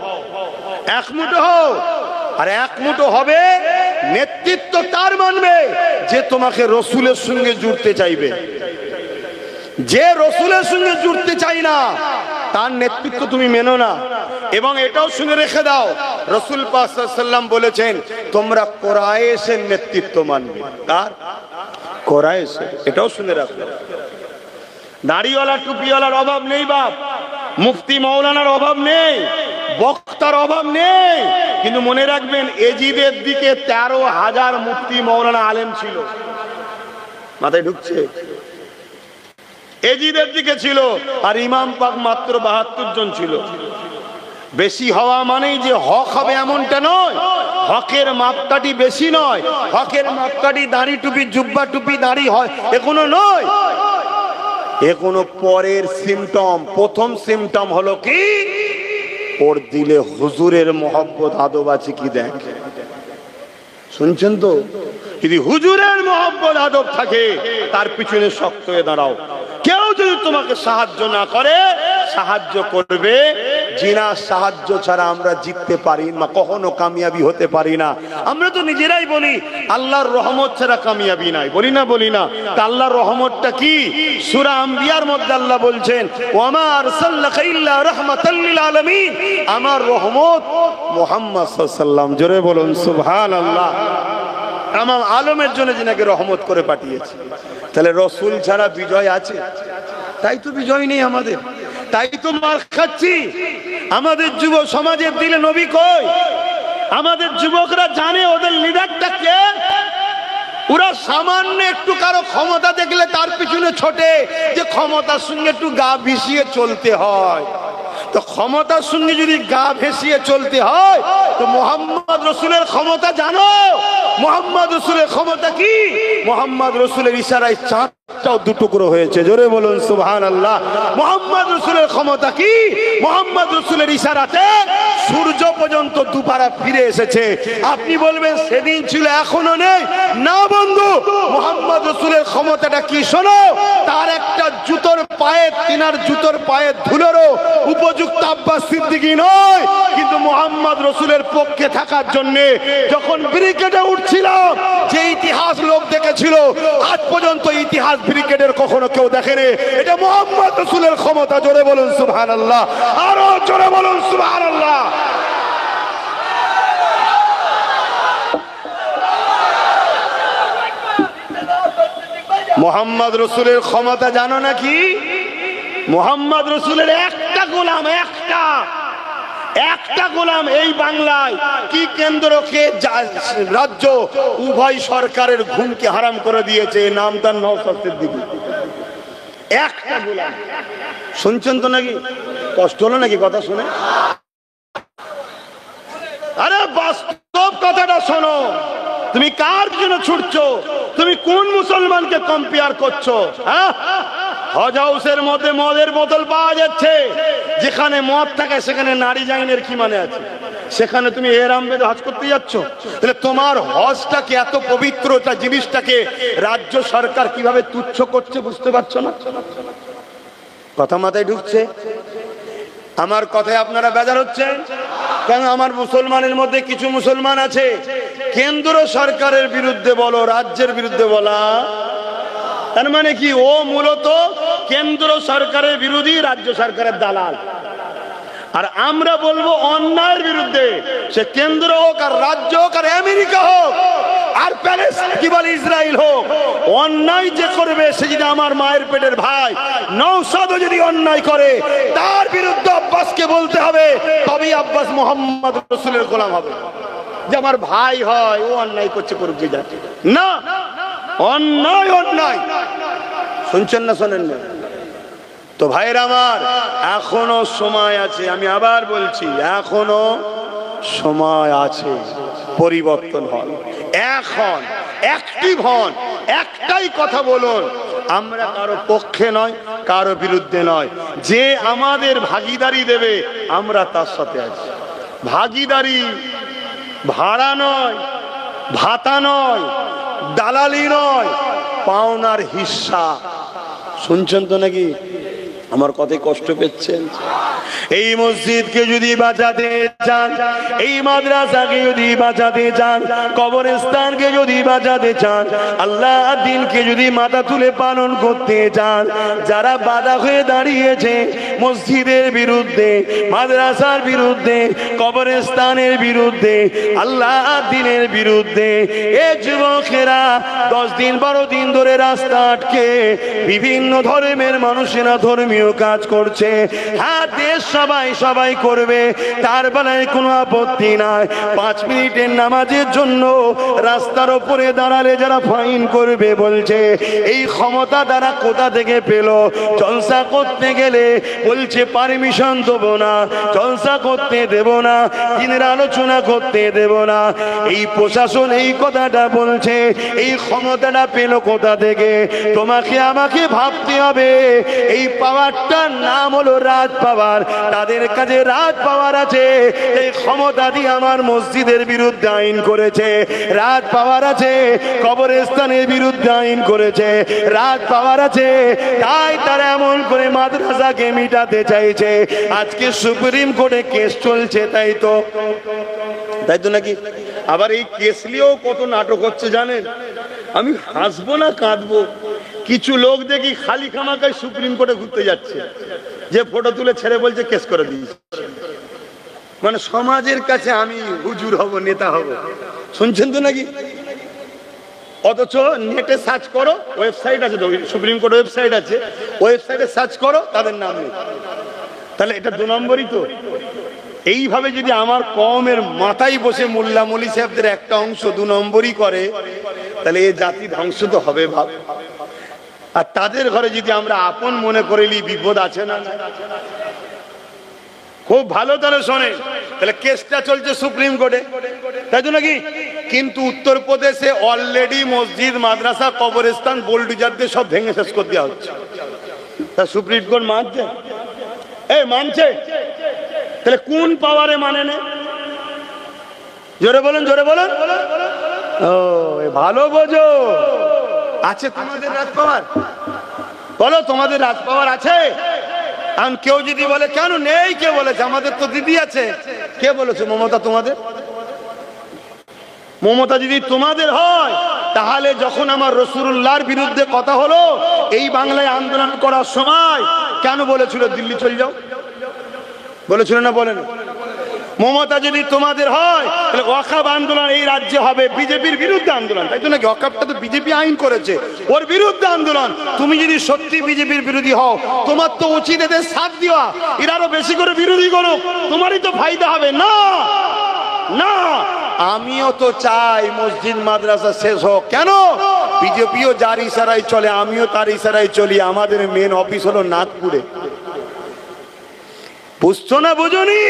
এক মুঠো হও। আর এক মুঠো হবে নেতৃত্ব তার মানবে যে তোমাকে রসুলের সঙ্গে জুড়তে চাইবে। যে রসুলের সঙ্গে জুড়তে চাই না তার নেতৃত্ব তুমি মেনো না। এবং এটাও শুনে রেখে দাও, রসুল পাক সাল্লাল্লাহু আলাইহি ওয়াসাল্লাম বলেছেন তোমরা কুরাইশের নেতৃত্ব মানবে। কার? কুরাইশের। এটাও শুনে রাখো। দাড়িওয়ালা টুপিওয়ালার অভাব নেই বাপ, মুফতি মাওলানার অভাব নেই, বক্তার অভাব নেই, কিন্তু মনে রাখবেন এজিদের দিকে 13,000 মুফতি মাওলানা আলেম ছিল। মাথায় ঢুকছে? এজিদের দিকে ছিল, আর ইমাম পাক মাত্র 72 জন ছিল। বেশি হওয়া মানেই যে হক হবে এমনটা নয়, হকের মাপকাঠি বেশি নয়, হকের মাপকাঠি দাড়ি টুপি, জুব্বা টুপি, দাড়ি হয় এখনো নয়, এ কোনো পরের সিমটম। প্রথম সিমটম হলো কি ওর দিলে হুজুরের মহব্বত আদব আছে কি দেখ। শুনছেন তো? যদি হুজুরের মহব্বত আদব থাকে তার পিছনে শক্ত হয়ে দাঁড়াও। কেউ যদি তোমাকে সাহায্য না করে, সাহায্য করবে জিনার সাহায্য ছাড়া আমরা জিততে পারি না, কখনো কামিয়াবি হতে পারি না। আমরা তো নিজেরাই বলি আল্লাহর রহমত ছাড়া কামিয়াবি নাই, বলি না? বলি না? তা আল্লাহর রহমতটা কি? সূরা আম্বিয়ার মধ্যে আল্লাহ বলছেন ওয়ামা আরসালনাকা ইল্লা রাহমাতাল লিল আলামিন, আমার রহমত মুহাম্মদ সাল্লাল্লাহু আলাইহি ওয়াসাল্লাম। জোরে বলুন সুবহানাল্লাহ। তামাম আলমের জন্য যিনাকে রহমত করে পাঠিয়েছে। তাহলে রসুল ছাড়া বিজয় আছে? তাই তো বিজয় নেই আমাদের, তাই তো মার খাচ্ছি। আমাদের যুব সমাজের দিলে নবী কই? আমাদের যুবকরা জানে ওদের লিডারটা কে? ওরা সামান্য একটু কারো ক্ষমতা দেখলে তার পিছনে ছোটে, যে ক্ষমতার সঙ্গে একটু গা ভিসিয়ে চলতে হয়। তো ক্ষমতার সঙ্গে যদি গা ভেসিয়ে চলতে হয় তো মুহাম্মদ রসুলের ক্ষমতা জানো? মুহাম্মদ রসুলের ক্ষমতা কি? মুহাম্মদ রসুলের ইশারায় চাঁদটাও দুটুকরো হয়েছে। জোরে বলুন সুবহানাল্লাহ। মুহাম্মদ রসুলের ক্ষমতা কি? মুহাম্মদ রসুলের ইশারাতে সূর্য পর্যন্ত দুপারা ফিরে এসেছে। আপনি বলবেন সেদিন ছিল এখনো নেই, না বন্ধু, মুহাম্মদ রসুলের ক্ষমতাটা কি শোনো। তার একটা জুতোর পায়ে, তিনার জুতোর পায়ে ধুলোরও উপযুক্ত আব্বাস সিদ্দিকী নয়, কিন্তু মুহাম্মদ রসুলের পক্ষে থাকার জন্য যখন ব্রিগেডে উঠছিলাম যে ইতিহাস লোক দেখেছিল, আজ পর্যন্ত ইতিহাস ব্রিগেডের কখনো কেউ দেখেনি। এটা মুহাম্মদ রসুলের ক্ষমতা। জোরে বলুন সুবহানাল্লাহ, আরো জোরে বলুন সুবহানাল্লাহ। মুহাম্মদ রসুলের ক্ষমতা জানো নাকি? মুহাম্মদ রসুলের একটা গোলাম, একটা গোলাম এই বাংলায় কি কেন্দ্রকে রাজ্য উভয় সরকারের ঘুমকে হারাম করে দিয়েছে, নাম তার নওশাদ সিদ্দিকী। একটা গোলাম। শুনছেন তো নাকি? কষ্ট হলো নাকি কথা শুনে? আরে বাস্তব কথাটা শোনো। তুমি কার জন্য ছুটছো? তুমি কোন মুসলমানকে কম্পেয়ার করছো? হ্যাঁ, হজ হাউসের মধ্যে মদের বোতল পাওয়া যাচ্ছে, যেখানে মদ থাকে সেখানে নারী জাইনের কি মানে আছে? সেখানে তুমি এহরাম বেঁধে হজ করতে যাচ্ছ? তাহলে তোমার হজটাকে, এত পবিত্রতা জিনিসটাকে রাজ্য সরকার কিভাবে তুচ্ছ করছে বুঝতে পারছো না? কথা মাথায় ঢুকছে? আমার কথায় আপনারা বেজার হচ্ছেন কেন? আমার মুসলমানের মধ্যে কিছু মুসলমান আছে কেন্দ্র সরকারের বিরুদ্ধে বলো, রাজ্যের বিরুদ্ধে বলা, তার মানে কি ও মূলত কেন্দ্র সরকারের বিরোধী, রাজ্য সরকারের দালাল। আর আমরা বলবো অন্যায়ের বিরুদ্ধে, সে কেন্দ্র হোক আর রাজ্য হোক আর আমেরিকা হোক আর প্যালেস্টাইন কি বলে ইসরায়েল হোক, অন্যায় যে করবে সে যদি আমার মায়ের পেটের ভাই নওশাদও যদি অন্যায় করে তার বিরুদ্ধে আব্বাসকে বলতে হবে, তবেই আব্বাস মুহাম্মদ রাসূলের গোলাম হবে। যে আমার ভাই হয় ও অন্যায় করছে, করুক যে যাচ্ছে না, অন্যায় অন্যায়। শুনছেন না শোনেন না? তো ভাইরা আমার, এখনো সময় আছে, আমি আবার বলছি এখনো সময় আছে, পরিবর্তন হন, এখন অ্যাক্টিভ হন, একটাই কথা বলুন, আমরা কারো পক্ষে নয় কারো বিরুদ্ধে নয়, যে আমাদের ভাগিদারি দেবে আমরা তার সাথে আছি। ভাগিদারি ভাড়া নয়, ভাতা নয়, দালালি নয়, পাওনার হিস্সা। শুনছেন তো নাকি? আমার কথায় কষ্ট পেয়েছেন? এই মসজিদকে যদি বাঁচাতে চান, এই মাদ্রাসাকে যদি বাঁচাতে চান, কবরস্থানকে যদি বাঁচাতে চান, আল্লাহ দ্বীনকে যদি মাথা তুলে পালন করতে চান, যারা বাধা হয়ে দাঁড়িয়েছে মসজিদের বিরুদ্ধে, মাদ্রাসার বিরুদ্ধে, কবরস্থানের বিরুদ্ধে, আল্লাহ দ্বীনের বিরুদ্ধে, এই যুবকেরা 10 দিন 12 দিন ধরে রাস্তা আটকে বিভিন্ন ধর্মের মানুষেরা ধর্মীয় কাজ করছে। হ্যাঁ, দেশ সবাই করবে, তার বেলায় কোনো আপত্তি নাই। 5 মিনিটের নামাজের জন্য রাস্তার উপরে দাঁড়ালে যারা ফাইন করবে বলছে, এই ক্ষমতা তারা কোথা থেকে পেল? জলসা করতে গেলে বলছে পারমিশন দেব না, জলসা করতে দেব না, দিনের আলোচনা করতে দেব না। এই প্রশাসন এই কথাটা বলছে, এই ক্ষমতাটা পেল কোথা থেকে? তোমাকে আমাকে ভাবতে হবে, এই পাওয়ারটার নাম হলো রাজ পাওয়ার। তাদের কাছে রাজ পাওয়ার আছে, এই ক্ষমতা দিয়ে আমার মসজিদের বিরুদ্ধে আইন করেছে, রাজ পাওয়ার আছে কবরস্থানের বিরুদ্ধে আইন করেছে, রাজ পাওয়ার আছে, তাই তারা এমন করে মাদ্রাসাকে মিটাতে চাইছে। আজকে সুপ্রিম কোর্টে কেস চলছে, তাই তো নাকি? আবার এই কেস নিয়েও কত নাটক হচ্ছে জানেন? আমি হাসবো না কাঁদবো? কিছু লোক দেখি খালি খামাকায় সুপ্রিম কোর্টে ঘুরতে যাচ্ছে, যে ফটো তুলে ছেড়ে বলছে কেস করে দিয়েছে, মানে সমাজের কাছে আমি হুজুর হব, নেতা হব। শুনছেন তো নাকি? অথচ নেটে সার্চ করো, ওয়েবসাইট আছে, সুপ্রিম কোর্ট ওয়েবসাইট আছে, ওয়েবসাইটে সার্চ করো, তাদের নাম নেই। তাহলে এটা 2 নম্বরই তো। এইভাবে যদি আমার কওমের মাথায় বসে মোল্লা মৌলী সাহেবদের একটা অংশ 2 নম্বরই করে, তাহলে এই জাতি ধ্বংস তো হবে ভাব। আর তাদের ঘরে যদি আমরা আপন মনে করিলি, বিপদ আছে না? খুব ভালো তাহলে শোনে, তাহলে কেসটা চলছে সুপ্রিম কোর্টে, তাই তো নাকি? কিন্তু উত্তরপ্রদেশে অলরেডি মসজিদ, মাদ্রাসা, কবরস্থান বোল্ডুজার দিয়ে সব ভেঙে শেষ করে দেওয়া হচ্ছে। তা সুপ্রিম কোর্ট মানছে? মানছে? তাহলে কোন পাওয়ারে মানে না? জোরে বলেন, জোরে বলেন। ও ভালো বোঝো, আছে তোমাদের রাজ পাওয়ার? বলো, তোমাদের রাজ পাওয়ার আছে? আর কেউ যদি বলে কেন নেই, কে বলেছে? আমাদের তো দিদি আছে। কে বলেছে? মমতা তোমাদের? মমতা যদি তোমাদের হয়, তাহলে যখন আমার রাসূলুল্লাহর বিরুদ্ধে কথা হলো এই বাংলায় আন্দোলন করার সময় কেন বলেছিল দিল্লি চলে যাও? বলেছিল না? বলেন। মমতা যদি তোমাদের হয়, তাহলে ওয়াকফ আন্দোলন এই রাজ্যে হবে বিজেপির বিরুদ্ধে আন্দোলন, তাই তো নাকি? ওয়াকফটা তো বিজেপি আইন করেছে, ওর বিরুদ্ধে আন্দোলন। তুমি যদি সত্যি বিজেপির বিরোধী হও, তোমার তো উচিত এদের সাথ দেওয়া, এরা আরো বেশি করে বিরোধী করো, তোমারই তো ফায়দা হবে। না না, আমিও তো চাই মসজিদ মাদ্রাসা শেষ হোক। কেন? বিজেপিও যার ইশারায় চলে, আমিও তার ইশারায় চলি। আমাদের মেন অফিস হলো নাগপুরে। বুঝছো না? বুঝুনি?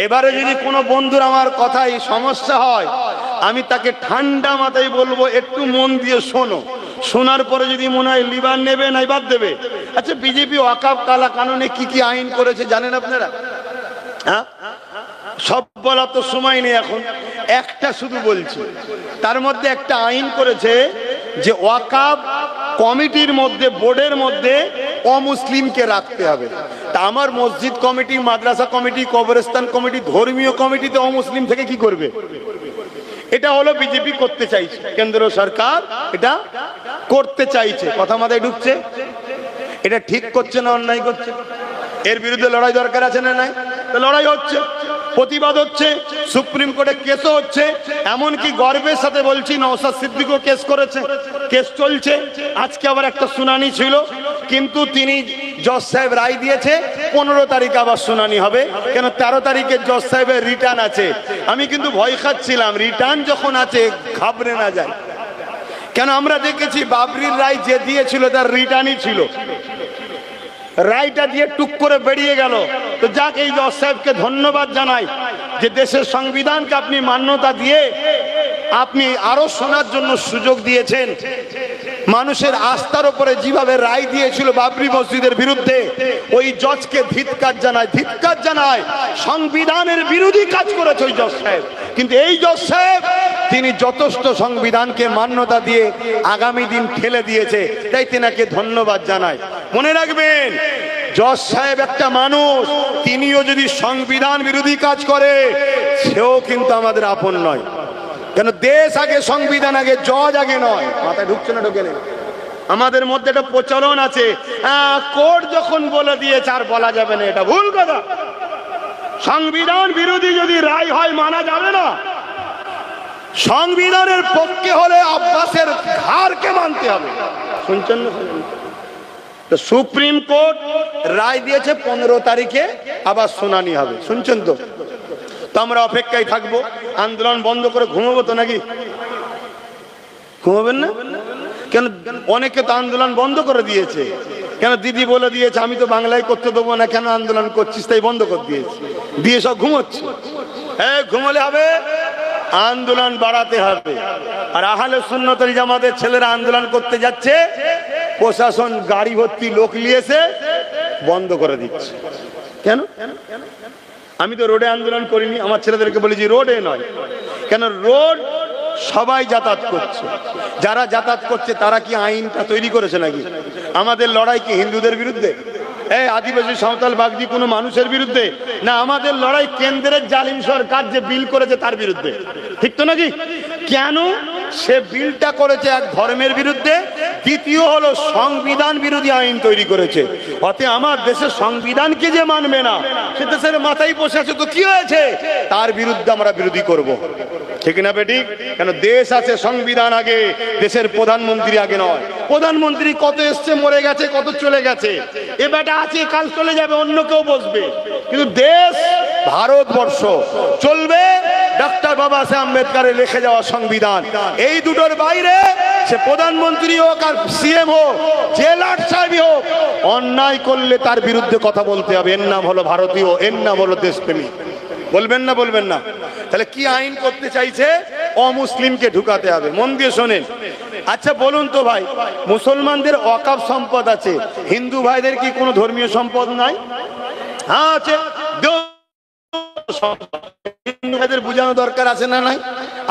এবারে যদি কোনো বন্ধুর আমার কথায় সমস্যা হয়, আমি তাকে ঠান্ডা মাথায় বলবো একটু মন দিয়ে শোনো, শোনার পরে যদি মনে হয় লিবার নেবে না বাদ দেবে। আচ্ছা, বিজেপি ওয়াকফ কালা কানুনে কি কি আইন করেছে জানেন আপনারা? হ্যাঁ, সব বলার তো সময় নেই এখন, একটা শুধু বলছি। তার মধ্যে একটা আইন করেছে যে ওয়াকফ কমিটির মধ্যে, বোর্ডের মধ্যে অমুসলিমকে রাখতে হবে। তা আমার মসজিদ কমিটি, মাদ্রাসা কমিটি, কবরস্থান কমিটি, ধর্মীয় কমিটিতে অমুসলিম থেকে কি করবে? এটা হলো বিজেপি করতে চাইছে, কেন্দ্র সরকার এটা করতে চাইছে। কথা মাথায় ঢুকছে? এটা ঠিক করছে না অন্যায় করছে? এর বিরুদ্ধে লড়াই দরকার আছে না নাই? লড়াই হচ্ছে, প্রতিবাদ হচ্ছে, সুপ্রিম কোর্টে কেসও হচ্ছে। এমনকি গর্বের সাথে বলছি নওশাদ সিদ্দিকও কেস করেছে, কেস চলছে। আজকে আবার একটা শুনানি ছিল, কিন্তু তিনি জজ সাহেব রায় দিয়েছে 15 তারিখ আবার শুনানি হবে। কেন 13 তারিখে জজ সাহেবের রিটার্ন আছে। আমি কিন্তু ভয় খাচ্ছিলাম, রিটার্ন যখন আছে ঘাবড়ে না যায়। কেন আমরা দেখেছি বাবরির রায় যে দিয়েছিল তার রিটার্নই ছিল, রায়টা দিয়ে টুক করে বেরিয়ে গেল। তো যাক, এই জজ সাহেবকে ধন্যবাদ জানাই যে দেশের সংবিধানকে আপনি মান্যতা দিয়ে আপনি আরো শোনার জন্য সুযোগ দিয়েছেন। মানুষের আস্থার উপরে যেভাবে রায় দিয়েছিল বাবরি মসজিদের বিরুদ্ধে, ওই জজকে ধিক্কার জানায়, ধিক্কার জানায়। সংবিধানের বিরোধী কাজ করেছে ওই জজ সাহেব, কিন্তু এই জজ সাহেব তিনি যথেষ্ট সংবিধানকে মান্যতা দিয়ে আগামী দিন ঠেলে দিয়েছে, তাই তেনাকে ধন্যবাদ জানাই। মনে রাখবেন, জজ সাহেব একটা মানুষ, তিনিও যদি সংবিধান বিরোধী কাজ করে সেও কিন্তু আমাদের আপন নয়। কেন দেশ আগে, সংবিধান আগে, জজ আগে নয়। মাথায় ঢুকছে না? ঢোকে না? আমাদের মধ্যে একটা প্রচলন আছে, কোর্ট যখন বলে দিয়েছে আর বলা যাবে না, এটা ভুল কথা। সংবিধান বিরোধী যদি রায় হয় মানা যাবে না। সংবিধানের পক্ষে হলে আব্বাসের ঘাড়কে মানতে হবে। শুনছেন না? তো সুপ্রিম কোর্ট রায় দিয়েছে 15 তারিখে আবার শুনানি হবে। শুনছেন তো? তো আমরা অপেক্ষায় থাকবো। আন্দোলন বন্ধ করে ঘুমাবো তো নাকি? ঘুমাবেন না কেন? অনেকে তো আন্দোলন বন্ধ করে দিয়েছে। কেন? দিদি বলে দিয়েছে আমি তো বাংলায় করতে দেবো না, কেন আন্দোলন করছিস, তাই বন্ধ করে দিয়েছে, দিয়ে সব ঘুমোচ্ছে। হ্যাঁ, ঘুমোলে হবে, আন্দোলন বাড়াতে হবে। আর আহলে সুন্নাত ওয়াল জামাতের ছেলেরা আন্দোলন করতে যাচ্ছে, প্রশাসন গাড়ি ভর্তি লোক নিয়েছে, বন্ধ করে দিচ্ছে। কেন? আমি তো রোডে আন্দোলন করিনি, আমার ছেলেদেরকে বলেছি রোডে নয়। কেন? রোড সবাই যাতায়াত করছে, যারা যাতায়াত করছে তারা কি আইনটা তৈরি করেছে নাকি? আমাদের লড়াই কি হিন্দুদের বিরুদ্ধে, আদিবাসী সাঁওতাল বাগদি কোনো মানুষের বিরুদ্ধে না? আমাদের লড়াই কেন্দ্রের জালিম সরকার যে বিল করেছে তার বিরুদ্ধে, ঠিক তো নাকি? কেন? সে বিলটা করেছে এক ধর্মের বিরুদ্ধে, দ্বিতীয় হলো সংবিধান বিরোধী আইন তৈরি করেছে। অতএব আমার দেশের সংবিধানকে যে মানবে না, সে দেশের মাথায় বসে আছে, তো কি হয়েছে? তার বিরুদ্ধে আমরা বিরোধী করব, ঠিক না বেটি? কেন? দেশ আছে, সংবিধান আগে, দেশের প্রধানমন্ত্রী আগে নয়। প্রধানমন্ত্রী কত এসছে, মরে গেছে, কত চলে গেছে, এ বেটা আছে, কাল চলে যাবে, অন্য কেউ বসবে। কিন্তু দেশ ভারতবর্ষ চলবে ডক্টর বাবা সাহেব আম্বেদকরের লিখে যাওয়া সংবিধান। এই দুটোর বাইরে সে প্রধানমন্ত্রী হোক আর সিএম হোক, যে লাট সাহেবই হোক, অন্যায় করলে তার বিরুদ্ধে কথা বলতে হবে। এর নাম হলো ভারতীয়, এর নাম হলো দেশপ্রেমী। বলবেন না? বলবেন না? তাহলে কি আইন করতে চাইছে? অমুসলিমকে ঢুকাতে হবে। মন দিয়ে শোনেন। আচ্ছা বলুন তো ভাই, মুসলমানদের ওয়াকফ সম্পদ আছে, হিন্দু ভাইদের কি কোনো ধর্মীয় সম্পদ নাই? হ্যাঁ আছে। হিন্দু ভাইদের বোঝানো দরকার আছে না নাই?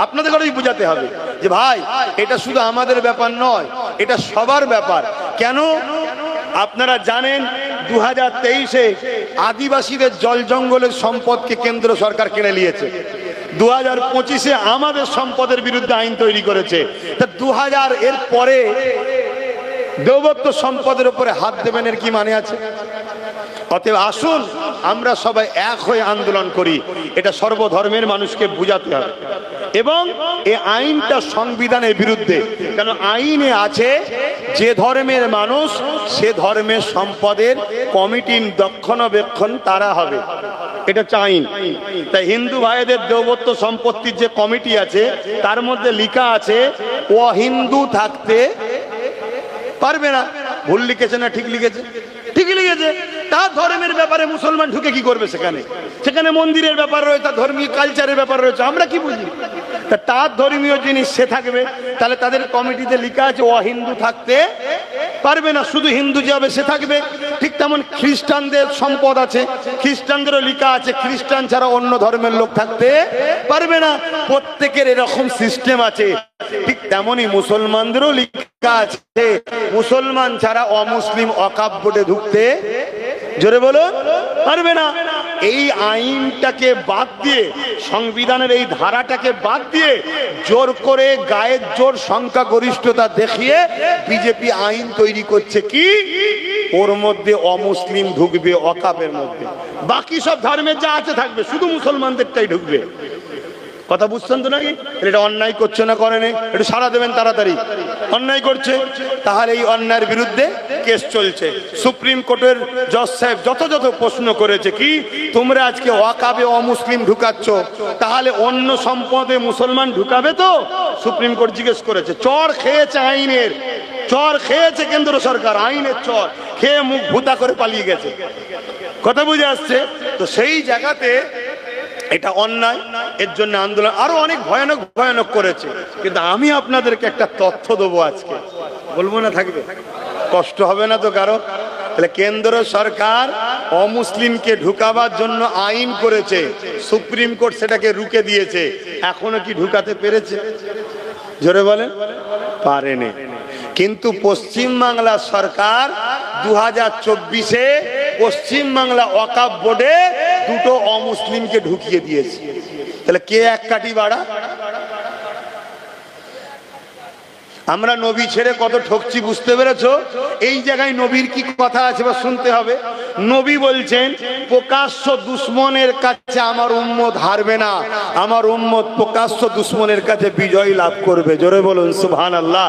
আপনাদের ঘরেই বোঝাতে হবে যে ভাই এটা শুধু আমাদের ব্যাপার নয়, এটা সবার ব্যাপার। কেন? আপনারা জানেন 2023-এ আদিবাসীদের জল জঙ্গলের সম্পদকে কেন্দ্র সরকার কিনে নিয়েছে। 2025-এ আমাদের সম্পদের বিরুদ্ধে আইন তৈরি করেছে। তা 2000 এর পরে দেবত্ব সম্পদের উপরে হাত দেবেন, এর কি মানে আছে? অতএব আসুন আমরা সবাই এক হয়ে আন্দোলন করি, এটা সর্বধর্মের মানুষকে বুঝাতে হবে। এবং এই আইনটা সংবিধানের বিরুদ্ধে। কেন? আইনে আছে যে ধর্মের মানুষ সে ধর্মের সম্পদের কমিটির রক্ষণাবেক্ষণ তারা হবে, এটা হচ্ছে আইন। তাই হিন্দু ভাইদের দেবত্ব সম্পত্তির যে কমিটি আছে তার মধ্যে লেখা আছে ও হিন্দু থাকতে পারবে না। ভুল লিখেছে না ঠিক লিখেছে? ঠিকই লিখেছে। তার ধর্মের ব্যাপারে মুসলমান ঢুকে কি করবে? সেখানে সেখানে মন্দিরের ব্যাপার রয়েছে, তার ধর্মীয় কালচারের ব্যাপার রয়েছে, আমরা কি বুঝি? তা তার ধর্মীয় জিনিস সে থাকবে, তাহলে তাদের কমিটিতে লেখা আছে ও হিন্দু থাকতে পারবে না, শুধু হিন্দু যাবে সে থাকবে। ঠিক তেমন খ্রিস্টানদের সম্পদ আছে, খ্রিস্টানদেরও লেখা আছে খ্রিস্টান ছাড়া অন্য ধর্মের লোক থাকতে পারবে না। প্রত্যেকের এরকম সিস্টেম আছে। ঠিক তেমনই মুসলমানদেরও লেখা আছে মুসলমান ছাড়া অমুসলিম ওয়াকফ বোর্ডে ঢুকতে, জোরে বলো, পারবে না। এই আইনটাকে বাদ দিয়ে, সংবিধানের এই ধারাটাকে বাদ দিয়ে জোর করে গায়ের জোর সংখ্যাগরিষ্ঠতা দেখিয়ে বিজেপি আইন তৈরি করছে কি ওর মধ্যে অমুসলিম ঢুকবে ওয়াকফের মধ্যে, বাকি সব ধর্মের যা আছে থাকবে, শুধু মুসলমানদেরটাই ঢুকবে। কথা বুঝছেন তো নাকি? এটা অন্যায় করছে না করেনি? একটু সাড়া দেবেন তাড়াতাড়ি। অন্যায় করছে, তাহলে এই অন্যায়ের বিরুদ্ধে কেস চলছে। সুপ্রিম কোর্টের জজ সাহেব যথাযথ প্রশ্ন করেছে, কি তোমরা আজকে ওয়াকফে অমুসলিম ঢুকাচ্ছ, তাহলে অন্য সম্পদে মুসলমান ঢুকাবে তো? সুপ্রিম কোর্ট জিজ্ঞেস করেছে। চর খেয়েছে আইনের, চর খেয়েছে কেন্দ্র সরকার, আইনের চর খেয়ে মুখ ভুতা করে পালিয়ে গেছে। কথা বুঝে আসছে তো? সেই জায়গাতে এটা অন্যায়, এর জন্য আন্দোলন আরো অনেক ভয়ানক ভয়ানক করেছে। কিন্তু আমি আপনাদেরকে একটা তথ্য দেবো আজকে, বলবো না থাকবে? কষ্ট হবে না তো কারো? তাহলে কেন্দ্র সরকার অমুসলিমকে ঢুকাবার জন্য আইন করেছে, সুপ্রিম কোর্ট সেটাকে রুখে দিয়েছে। এখনো কি ঢুকাতে পেরেছে? জোরে বলেন। পারেনি। কিন্তু পশ্চিম বাংলা সরকার 2024-এ পশ্চিম বাংলা ওয়াকফ বোর্ডে দুটো অমুসলিমকে ঢুকিয়ে দিয়েছে। তাহলে কে এক কাঠি বাড়া? আমরা নবী ছেড়ে কত ঠকছি, বুঝতে পেরেছো? এই জায়গায় নবীর কি কথা আছে বা শুনতে হবে। নবী বলছেন, প্রকাশ্য দুশ্মনের কাছে আমার উম্মত হারবে না, আমার উম্মত প্রকাশ্য দুশ্মনের কাছে বিজয় লাভ করবে। জোরে বলুন সুবহানাল্লাহ।